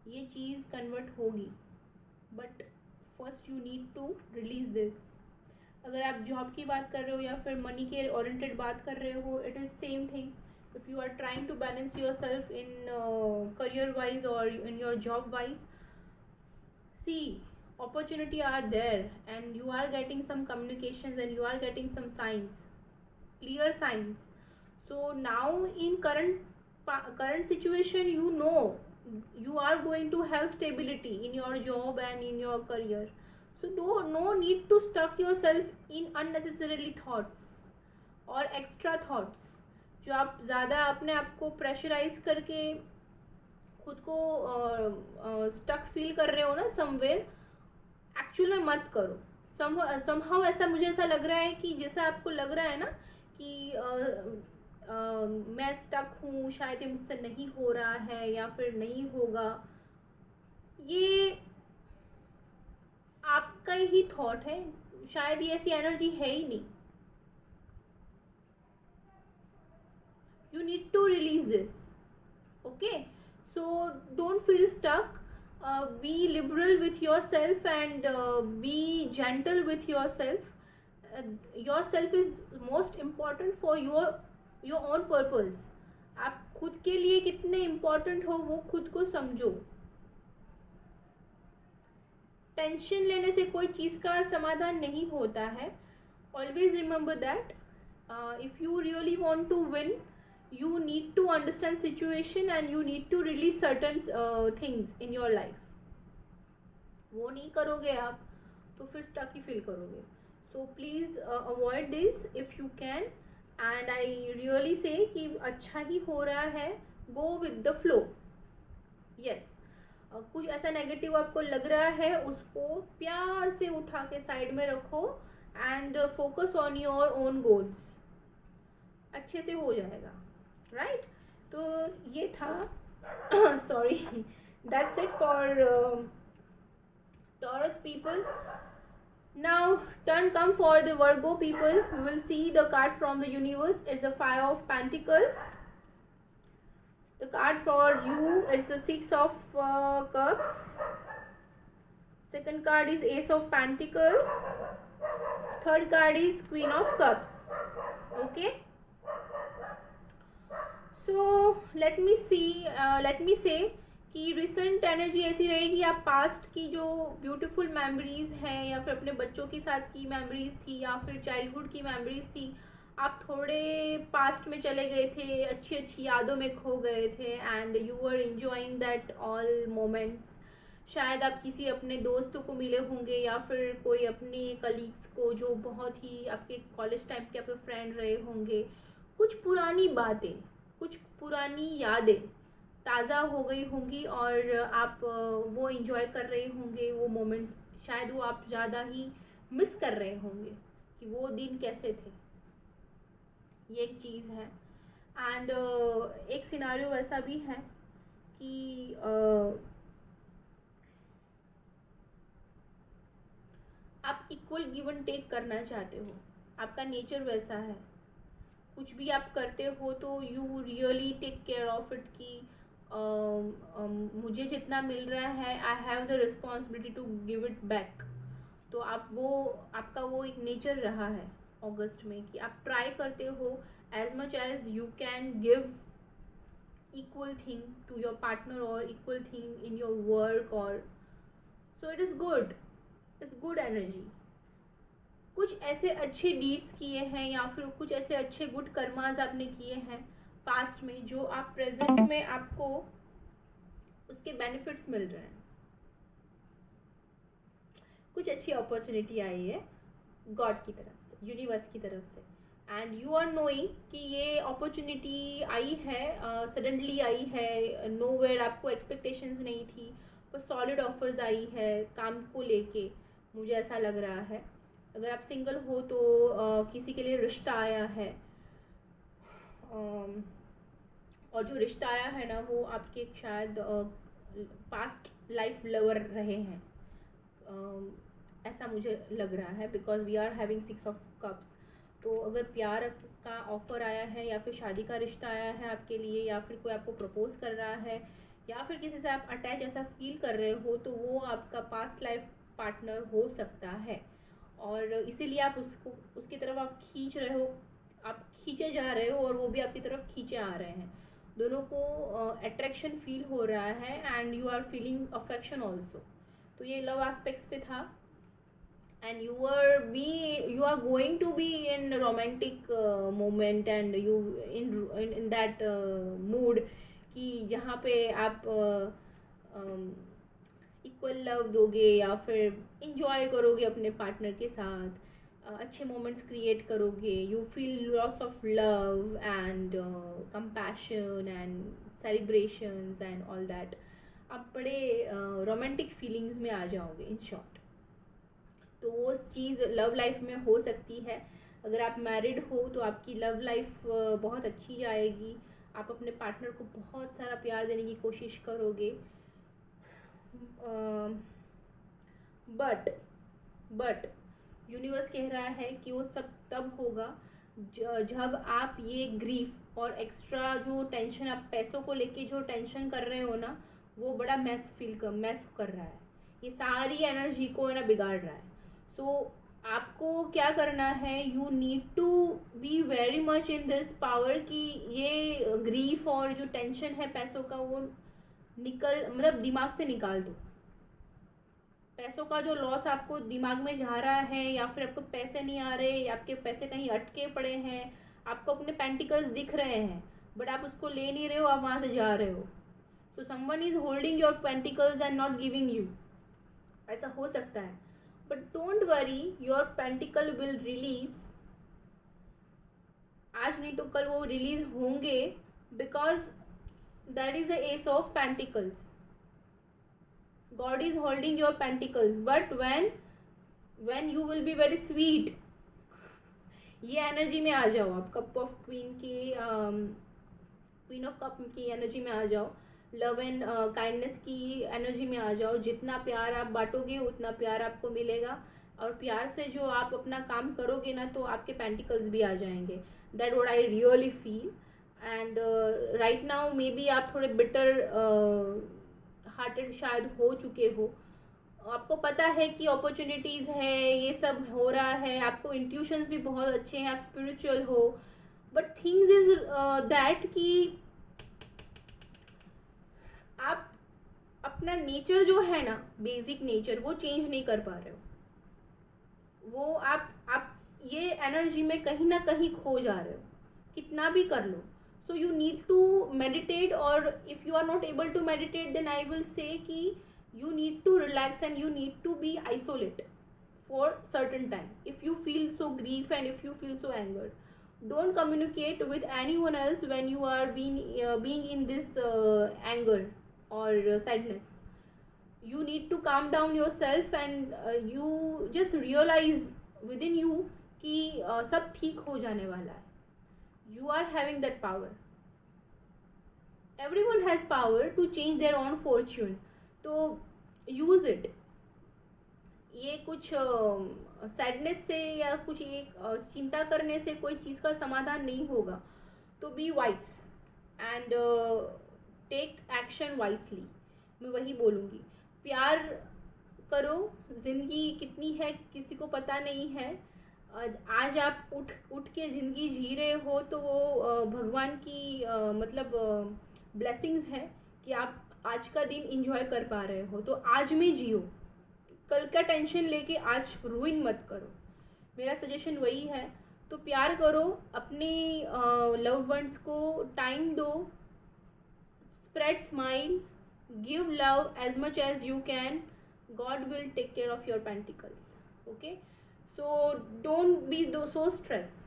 ये चीज़ कन्वर्ट होगी, but first you need to release this. अगर आप जॉब की बात कर रहे हो या फिर मनी के ओरिएंटेड बात कर रहे हो, it is same thing. If you are trying to balance your self in career wise और in your job wise, see opportunity are there, and you are getting some communications and you are getting some signs, clear signs. So now in current situation, you know you are going to have stability in your job and in your career. So no need to stuck yourself in unnecessarily thoughts और एक्स्ट्रा थॉट्स जो आप ज़्यादा अपने आप को प्रेशराइज करके खुद को स्टक फील कर रहे हो ना समवेयर, एक्चुअल में मत करो। समहाउ ऐसा मुझे ऐसा लग रहा है कि जैसा आपको लग रहा है ना कि मैं स्टक हूँ, शायद ये मुझसे नहीं हो रहा है या फिर नहीं होगा, ये आपका ही थॉट है, शायद ये ऐसी एनर्जी है ही नहीं। You need to release this. Okay, so don't feel stuck. Be liberal with yourself and be gentle with yourself. Yourself is most important for your own purpose. आप खुद के लिए कितने important हो वो खुद को समझो। टेंशन लेने से कोई चीज़ का समाधान नहीं होता है। Always remember that if you really want to win, you need to understand situation and you need to release certain things in your life. वो नहीं करोगे आप तो फिर स्टक ही फील करोगे। So please avoid this if you can, and I really say कि अच्छा ही हो रहा है, go with the flow. Yes, कुछ ऐसा नेगेटिव आपको लग रहा है उसको प्यार से उठा के साइड में रखो and focus on your own goals. अच्छे से हो जाएगा, राइट? तो ये था sorry, that's it for Taurus people. Now turn come for the Virgo people. We will see the card from the universe. It's a Five of Pentacles. The card for you is the Six of Cups. Second card is Ace of Pentacles. Third card is Queen of Cups. Okay. So let me say कि रिसेंट एनर्जी ऐसी रहेगी, आप पास्ट की जो ब्यूटीफुल मेमोरीज हैं या फिर अपने बच्चों के साथ की मेमोरीज थी या फिर चाइल्डहुड की मेमोरीज थी, आप थोड़े पास्ट में चले गए थे, अच्छी अच्छी यादों में खो गए थे and you are enjoying that all moments. शायद आप किसी अपने दोस्तों को मिले होंगे या फिर कोई अपने कलीग्स को जो बहुत ही आपके कॉलेज टाइम के आपके फ्रेंड रहे होंगे। कुछ पुरानी बातें, कुछ पुरानी यादें ताज़ा हो गई होंगी और आप वो इन्जॉय कर रहे होंगे वो मोमेंट्स। शायद वो आप ज़्यादा ही मिस कर रहे होंगे कि वो दिन कैसे थे। ये एक चीज़ है। एंड एक सिनारियो ऐसा भी है कि आप इक्वल गिव एंड टेक करना चाहते हो, आपका नेचर वैसा है। कुछ भी आप करते हो तो you really take care of it कि मुझे जितना मिल रहा है I have the responsibility to give it back. तो आप वो आपका वो एक नेचर रहा है अगस्त में कि आप ट्राई करते हो as much as you can give equal thing to your partner और equal thing in your work, और so it is good, it's good energy. कुछ ऐसे अच्छे डीड्स किए हैं या फिर कुछ ऐसे अच्छे गुड कर्मास आपने किए हैं पास्ट में जो आप प्रेजेंट में आपको उसके बेनिफिट्स मिल रहे हैं। कुछ अच्छी अपॉर्चुनिटी आई है गॉड की तरफ से, यूनिवर्स की तरफ से, एंड यू आर नोइंग कि ये अपॉर्चुनिटी आई है, सडनली आई है, नोवेयर आपको एक्सपेक्टेशंस नहीं थी, पर सॉलिड ऑफर्स आई है काम को लेके, मुझे ऐसा लग रहा है। अगर आप सिंगल हो तो किसी के लिए रिश्ता आया है, और जो रिश्ता आया है ना वो आपके शायद पास्ट लाइफ लवर रहे हैं, ऐसा मुझे लग रहा है because we are having six of cups. तो अगर प्यार का ऑफ़र आया है या फिर शादी का रिश्ता आया है आपके लिए या फिर कोई आपको प्रपोज कर रहा है या फिर किसी से आप अटैच ऐसा फील कर रहे हो तो वो आपका पास्ट लाइफ पार्टनर हो सकता है, और इसीलिए आप उसकी तरफ आप खींच रहे हो, आप खींचे जा रहे हो और वो भी आपकी तरफ खींचे आ रहे हैं। दोनों को अट्रैक्शन फील हो रहा है and you are feeling affection also. तो ये लव एस्पेक्ट्स पे था and you are going to be in romantic moment and you in that mood कि जहाँ पे आप इक्वल लव दोगे या फिर इंजॉय करोगे अपने पार्टनर के साथ, अच्छे मोमेंट्स क्रिएट करोगे, you feel lots of love and compassion and celebrations and all that. आप बड़े रोमांटिक फीलिंग्स में आ जाओगे इन शॉर्ट। तो वो चीज़ लव लाइफ में हो सकती है। अगर आप मैरिड हो तो आपकी लव लाइफ बहुत अच्छी जाएगी, आप अपने पार्टनर को बहुत सारा प्यार देने की कोशिश करोगे। बट बट यूनिवर्स कह रहा है कि वो सब तब होगा जब आप ये ग्रीफ और एक्स्ट्रा जो टेंशन, आप पैसों को लेके जो टेंशन कर रहे हो ना, वो बड़ा मैस कर रहा है, ये सारी एनर्जी को है ना बिगाड़ रहा है। सो आपको क्या करना है, you need to be very much in this power कि ये ग्रीफ और जो टेंशन है पैसों का वो मतलब दिमाग से निकाल दो। पैसों का जो लॉस आपको दिमाग में जा रहा है, या फिर आपको पैसे नहीं आ रहे, या आपके पैसे कहीं अटके पड़े हैं, आपको अपने पेंटिकल्स दिख रहे हैं बट आप उसको ले नहीं रहे हो, आप वहाँ से जा रहे हो। So someone is holding your pentacles and not giving you, ऐसा हो सकता है। But don't worry, your pentacle will release. आज नहीं तो कल वो रिलीज होंगे, because that is the S of pentacles. God is holding your pentacles, but when you will be very sweet, ये एनर्जी में आ जाओ आप, कप ऑफ क्वीन की क्वीन ऑफ कप की एनर्जी में आ जाओ, लव एंड काइंडनेस की एनर्जी में आ जाओ। जितना प्यार आप बांटोगे उतना प्यार आपको मिलेगा, और प्यार से जो आप अपना काम करोगे ना, तो आपके पेंटिकल्स भी आ जाएंगे। That what I really feel. And right now may be आप थोड़े बिटर हार्टेड शायद हो चुके हो, आपको पता है कि अपॉर्चुनिटीज़ है, ये सब हो रहा है, आपको इंट्यूशंस भी बहुत अच्छे हैं, आप स्पिरिचुअल हो। बट थिंग्स इज दैट कि आप अपना नेचर जो है ना, बेसिक नेचर, वो चेंज नहीं कर पा रहे हो। वो आप ये एनर्जी में कहीं ना कहीं खो जा रहे हो, कितना भी कर लो। So you need to meditate, और if you are not able to meditate then I will say कि you need to relax and you need to be isolate for certain time. If you feel so grief and if you feel so angered, don't communicate with anyone else when you are being in this anger or sadness. You need to calm down yourself and you just realize within you कि सब ठीक हो जाने वाला है। You are having that power. Everyone has power to change their own fortune, तो यूज इट। ये कुछ सैडनेस से या कुछ एक चिंता करने से कोई चीज़ का समाधान नहीं होगा। तो be wise and take action wisely, मैं वही बोलूँगी। प्यार करो, ज़िंदगी कितनी है किसी को पता नहीं है। आज आप उठ के ज़िंदगी जी रहे हो तो वो भगवान की मतलब ब्लेसिंग्स है कि आप आज का दिन इंजॉय कर पा रहे हो। तो आज में जियो, कल का टेंशन लेके आज रूइन मत करो, मेरा सजेशन वही है। तो प्यार करो, अपने लव्ड वंस को टाइम दो, spread smile, give love as much as you can, God will take care of your pentacles. Okay, so don't be so stress.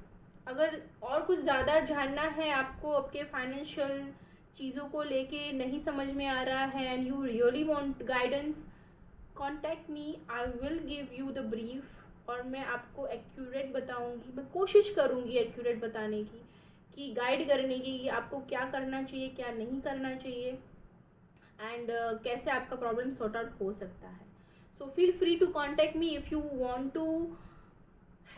अगर और कुछ ज़्यादा जानना है आपको, आपके फाइनेंशियल चीज़ों को लेके नहीं समझ में आ रहा है and you really want guidance, contact me, I will give you the brief. और मैं आपको एक्यूरेट बताऊंगी, मैं कोशिश करूंगी एक्यूरेट बताने की, कि गाइड करने की कि आपको क्या करना चाहिए क्या नहीं करना चाहिए, एंड कैसे आपका प्रॉब्लम सॉर्ट आउट हो सकता है। So feel free to contact me if you want to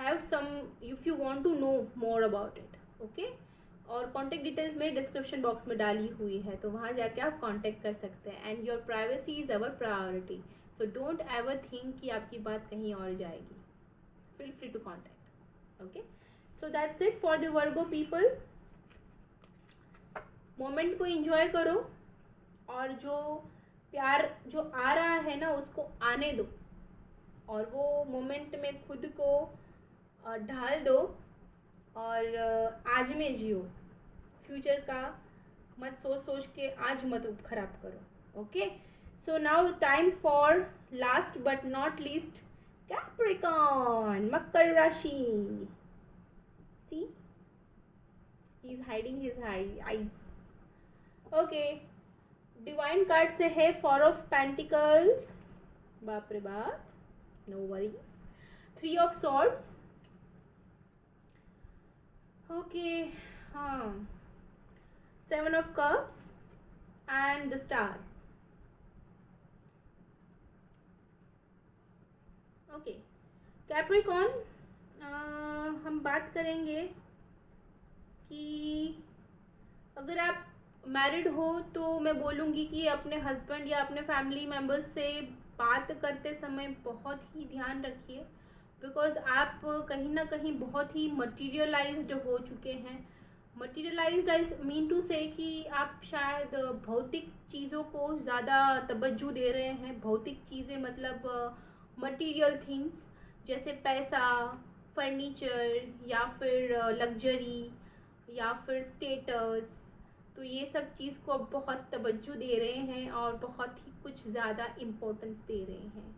have some, if you want to know more about it. Okay, और कॉन्टैक्ट डिटेल्स मेरे डिस्क्रिप्शन बॉक्स में डाली हुई है, तो वहाँ जाके आप कॉन्टैक्ट कर सकते हैं। And your privacy is our priority, so don't ever think कि आपकी बात कहीं और जाएगी। Feel free to contact. Okay, so that's it for the Virgo people. Moment को एंजॉय करो, और जो प्यार जो आ रहा है ना उसको आने दो, और वो मोमेंट में खुद को ढाल दो, और आज में जियो। फ्यूचर का मत सोच सोच के आज मत खराब करो। Okay, so now time for last but not least, Capricorn, मकर राशि। See, he is hiding his eyes. Okay, divine card से है फोर ऑफ पेंटिकल्स, बाप रे बाप, no worries. Three of swords, okay, हाँ, seven of cups and the star. Okay, Capricorn, हम बात करेंगे कि अगर आप मैरिड हो तो मैं बोलूँगी कि अपने हस्बैंड या अपने फैमिली मेम्बर्स से बात करते समय बहुत ही ध्यान रखिए, बिकॉज आप कहीं ना कहीं बहुत ही मटीरियलाइज्ड हो चुके हैं। मटीरियलाइज्ड आई मीन टू से कि आप शायद भौतिक चीज़ों को ज़्यादा तवज्जो दे रहे हैं। भौतिक चीज़ें मतलब मटीरियल थिंग्स, जैसे पैसा, फर्नीचर, या फिर लग्जरी, या फिर स्टेटस। तो ये सब चीज़ को अब बहुत तवज्जो दे रहे हैं और बहुत ही कुछ ज़्यादा इम्पोर्टेंस दे रहे हैं।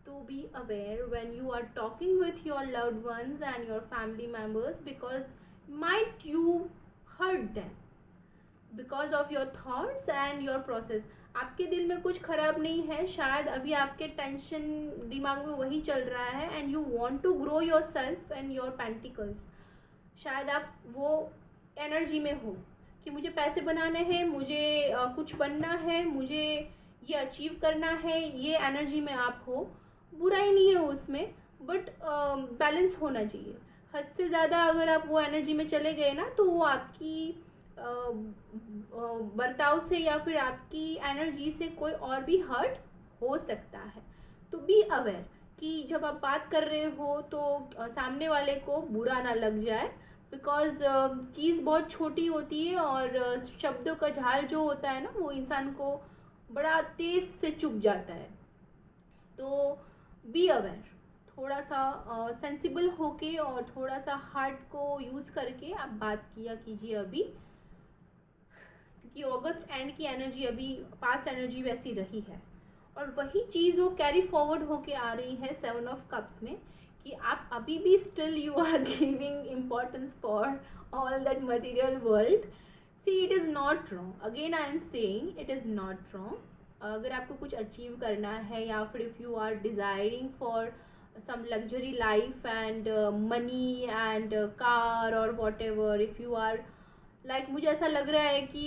तो be aware when you are talking with your loved ones and your family members, because might you hurt them because of your thoughts and your process. आपके दिल में कुछ खराब नहीं है, शायद अभी आपके टेंशन दिमाग में वही चल रहा है and you want to grow yourself and your pentacles. शायद आप वो एनर्जी में हो कि मुझे पैसे बनाने हैं, मुझे कुछ बनना है, मुझे ये अचीव करना है, ये एनर्जी में आप हो। बुराई नहीं है उसमें, बट बैलेंस होना चाहिए। हद से ज़्यादा अगर आप वो एनर्जी में चले गए ना, तो वो आपकी बर्ताव से या फिर आपकी एनर्जी से कोई और भी हर्ट हो सकता है। तो बी अवेयर कि जब आप बात कर रहे हो तो सामने वाले को बुरा ना लग जाए, बिकॉज चीज़ बहुत छोटी होती है और शब्दों का झाल जो होता है ना, वो इंसान को बड़ा तेज से चुभ जाता है। तो बी अवेयर, थोड़ा सा सेंसिबल होके और थोड़ा सा हार्ट को यूज़ करके आप बात किया कीजिए अभी, क्योंकि अगस्त एंड की एनर्जी अभी पास्ट एनर्जी वैसी रही है। और वही चीज़ वो कैरी फॉरवर्ड होके आ रही है सेवन ऑफ कप्स में, कि आप अभी भी still you are giving importance for all that material world. See, it is not wrong, again I am saying it is not wrong. अगर आपको कुछ अचीव करना है या फिर if you are desiring for some luxury life and money and car or whatever, if you are like, मुझे ऐसा लग रहा है कि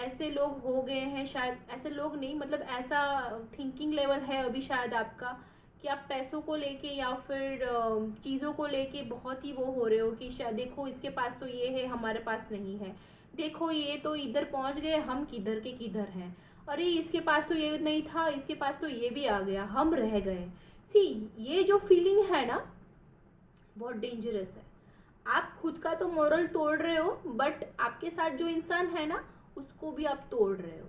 ऐसे लोग हो गए हैं, शायद ऐसे लोग नहीं, मतलब ऐसा थिंकिंग लेवल है अभी शायद आपका कि आप पैसों को लेके या फिर चीज़ों को लेके बहुत ही वो हो रहे हो कि शायद देखो इसके पास तो ये है, हमारे पास नहीं है, देखो ये तो इधर पहुंच गए, हम किधर के किधर हैं, अरे इसके पास तो ये नहीं था, इसके पास तो ये भी आ गया, हम रह गए। सी, ये जो फीलिंग है ना, बहुत डेंजरस है। आप खुद का तो मोरल तोड़ रहे हो, बट आपके साथ जो इंसान है ना, उसको भी आप तोड़ रहे हो।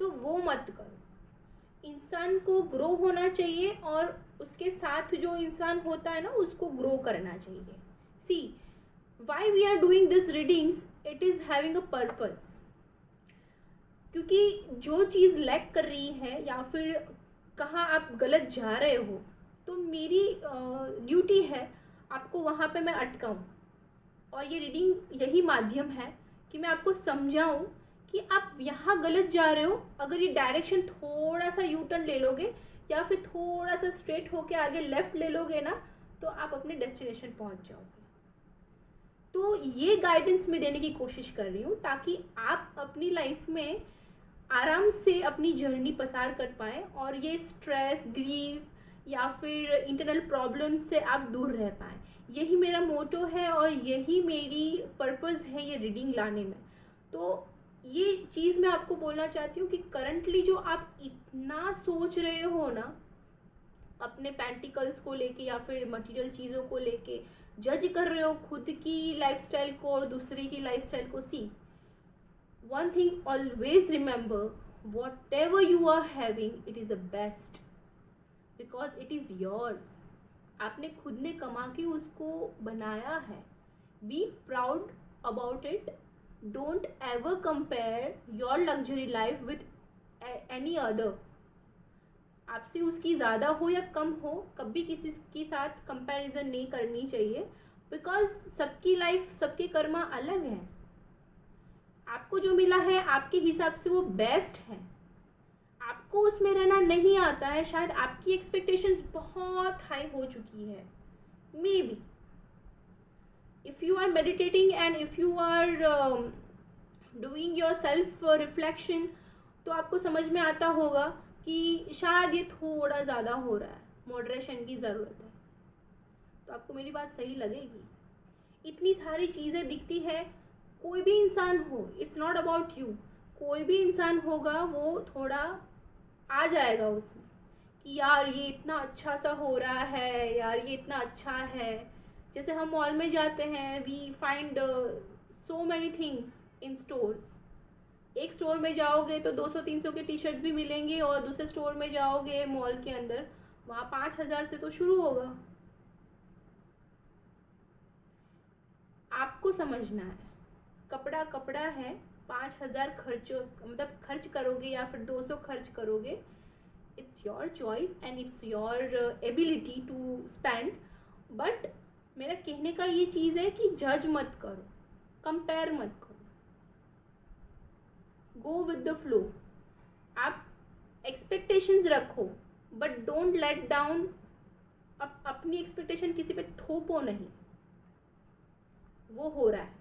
तो वो मत करो। इंसान को ग्रो होना चाहिए और उसके साथ जो इंसान होता है ना, उसको ग्रो करना चाहिए। See, why we are doing this readings, it is having a purpose. क्योंकि जो चीज़ लैक कर रही है या फिर कहाँ आप गलत जा रहे हो, तो मेरी ड्यूटी है आपको वहाँ पे मैं अटकाऊँ। और ये रीडिंग यही माध्यम है कि मैं आपको समझाऊं कि आप यहाँ गलत जा रहे हो। अगर ये डायरेक्शन थोड़ा सा यू टर्न ले लोगे या फिर थोड़ा सा स्ट्रेट होके आगे लेफ्ट ले लोगे ना, तो आप अपने डेस्टिनेशन पहुँच जाओगे। तो ये गाइडेंस मैं देने की कोशिश कर रही हूँ ताकि आप अपनी लाइफ में आराम से अपनी जर्नी पसार कर पाएँ और ये स्ट्रेस, ग्रीफ या फिर इंटरनल प्रॉब्लम से आप दूर रह पाएँ। यही मेरा मोटो है और यही मेरी पर्पस है ये रीडिंग लाने में। तो ये चीज़ मैं आपको बोलना चाहती हूँ कि करंटली जो आप इतना सोच रहे हो ना अपने पेंटिकल्स को लेके या फिर मटेरियल चीज़ों को लेके, जज कर रहे हो खुद की लाइफस्टाइल को और दूसरे की लाइफस्टाइल को। सी, one thing always remember, whatever you are having, it is the best because it is yours. आपने खुद ने कमा के उसको बनाया है। Be proud about it don't ever compare your luxury life with any other. आपसे उसकी ज़्यादा हो या कम हो, कभी किसी के साथ कंपैरिजन नहीं करनी चाहिए, बिकॉज सबकी लाइफ, सबके कर्मा अलग हैं। आपको जो मिला है आपके हिसाब से वो बेस्ट है, आपको उसमें रहना नहीं आता है, शायद आपकी एक्सपेक्टेशंस बहुत हाई हो चुकी है। May be if you are meditating and if you are doing your self reflection, तो आपको समझ में आता होगा कि शायद ये थोड़ा ज़्यादा हो रहा है, मॉडरेशन की ज़रूरत है। तो आपको मेरी बात सही लगेगी। इतनी सारी चीज़ें दिखती है, कोई भी इंसान हो, इट्स नॉट अबाउट यू, कोई भी इंसान होगा वो थोड़ा आ जाएगा उसमें कि यार ये इतना अच्छा सा हो रहा है, यार ये इतना अच्छा है। जैसे हम मॉल में जाते हैं, we find so many things in stores. एक स्टोर में जाओगे तो 200-300 के टी शर्ट भी मिलेंगे, और दूसरे स्टोर में जाओगे मॉल के अंदर, वहाँ 5,000 से तो शुरू होगा। आपको समझना है, कपड़ा कपड़ा है, 5,000 खर्च, मतलब खर्च करोगे या फिर 200 खर्च करोगे, it's your choice and it's your ability to spend. But मेरा कहने का ये चीज़ है कि जज मत करो, कंपेयर मत करो, गो विद द फ्लो। आप एक्सपेक्टेशंस रखो, बट डोंट लेट डाउन। अपनी एक्सपेक्टेशन किसी पे थोपो नहीं। वो हो रहा है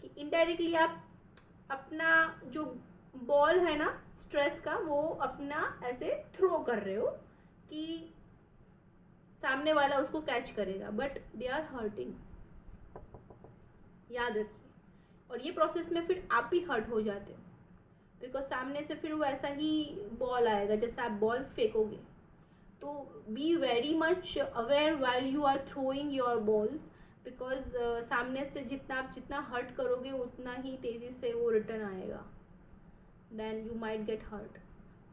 कि इनडायरेक्टली आप अपना जो बॉल है ना स्ट्रेस का, वो अपना ऐसे थ्रो कर रहे हो कि सामने वाला उसको कैच करेगा, बट दे आर हर्टिंग। याद रखिए। और ये प्रोसेस में फिर आप भी हर्ट हो जाते हो, बिकॉज सामने से फिर वो ऐसा ही बॉल आएगा जैसे आप बॉल फेंकोगे। तो be very much aware while you are throwing your balls, because सामने से जितना हर्ट करोगे उतना ही तेज़ी से वो रिटर्न आएगा, then you might get hurt.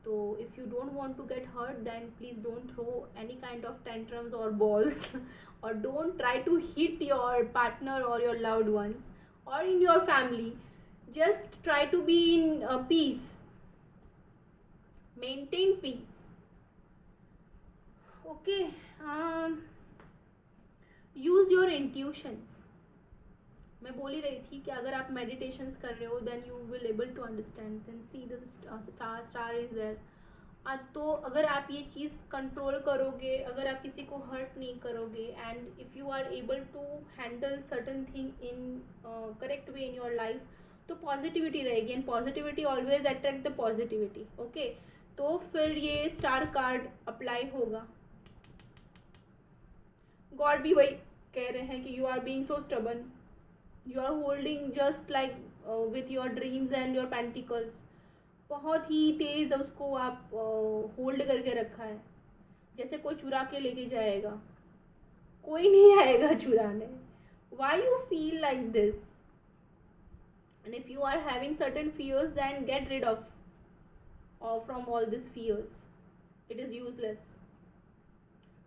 So if you don't want to get hurt, then please don't throw any kind of tantrums or balls or don't try to hit your partner or your loved ones or in your family. Just try to be in peace. Maintain peace. Okay. Use your intuitions. मैं बोल ही रही थी कि अगर आप meditations कर रहे हो, then you will able to understand, then see the star is there. तो अगर आप ये चीज़ कंट्रोल करोगे, अगर आप किसी को हर्ट नहीं करोगे, and if you are able to handle certain thing in correct way in your life, तो पॉजिटिविटी रहेगी, and positivity always attract the positivity. Okay, तो फिर ये स्टार कार्ड अप्लाई होगा। गॉड भी वही कह रहे हैं कि you are being so stubborn, you are holding just like with your dreams and your pentacles. बहुत ही तेज़ उसको आप होल्ड करके रखा है, जैसे कोई चुरा के लेके जाएगा। कोई नहीं आएगा चुराने। Why you feel like this? And if you are having certain fears, then get rid of from all this fears. It is useless.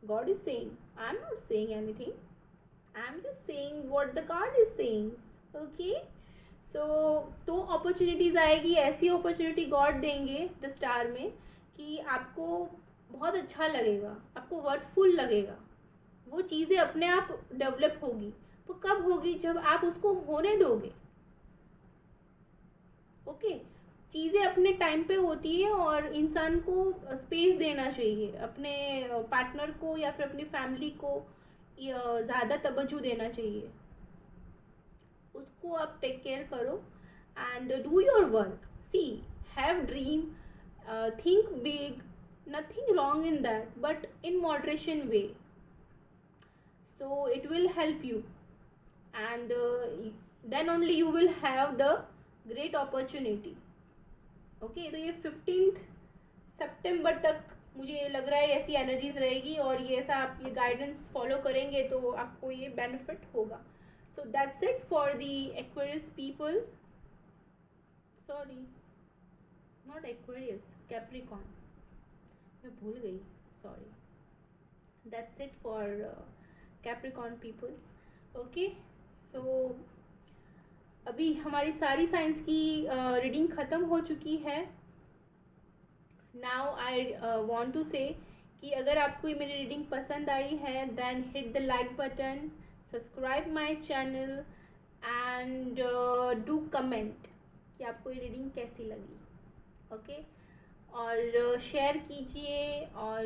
God is saying, I am not saying anything, I am just saying what the card is saying. Okay, सो तो अपॉर्चुनिटीज़ आएगी, ऐसी अपॉर्चुनिटी गॉड देंगे द स्टार में कि आपको बहुत अच्छा लगेगा, आपको वर्थफुल लगेगा। वो चीज़ें अपने आप डेवलप होगी। वो कब होगी? जब आप उसको होने दोगे। ओके, चीज़ें अपने टाइम पे होती है और इंसान को स्पेस देना चाहिए, अपने पार्टनर को या फिर अपनी फैमिली को ज़्यादा तवज्जो देना चाहिए। उसको आप टेक केयर करो and do your work. See, have dream, think big, nothing wrong in that, but in moderation way, so it will help you, and then only you will have the great opportunity. Okay, तो ये 15 सितंबर तक मुझे लग रहा है ऐसी एनर्जीज रहेगी, और ये ऐसा आप ये गाइडेंस फॉलो करेंगे तो आपको ये बेनिफिट होगा। So that's it for the Aquarius people. Sorry, not Aquarius, Capricorn. मैं भूल गई, sorry. That's it for Capricorn peoples. Okay, so अभी हमारी सारी साइंस की रीडिंग ख़त्म हो चुकी है। Now I want to say कि अगर आपको ये मेरी रीडिंग पसंद आई है then hit the like button, subscribe my channel and do comment कि आपको ये रीडिंग कैसी लगी। ओके और शेयर कीजिए और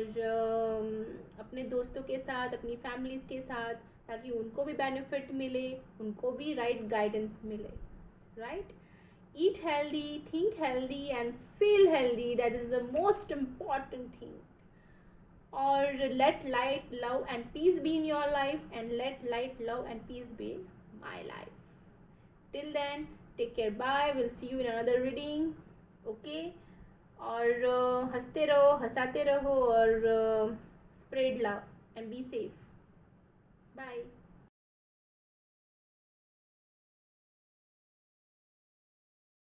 अपने दोस्तों के साथ, अपनी फैमिलीज़ के साथ, ताकि उनको भी बेनिफिट मिले, उनको भी राइट गाइडेंस मिले। Right, eat healthy, think healthy and feel healthy, that is the most important thing. Or let light, love and peace be in your life, and let light, love and peace be in my life. Till then, take care, bye, we'll see you in another reading. Okay, और हंसते रहो, हंसाते रहो और spread love and be safe. Bye.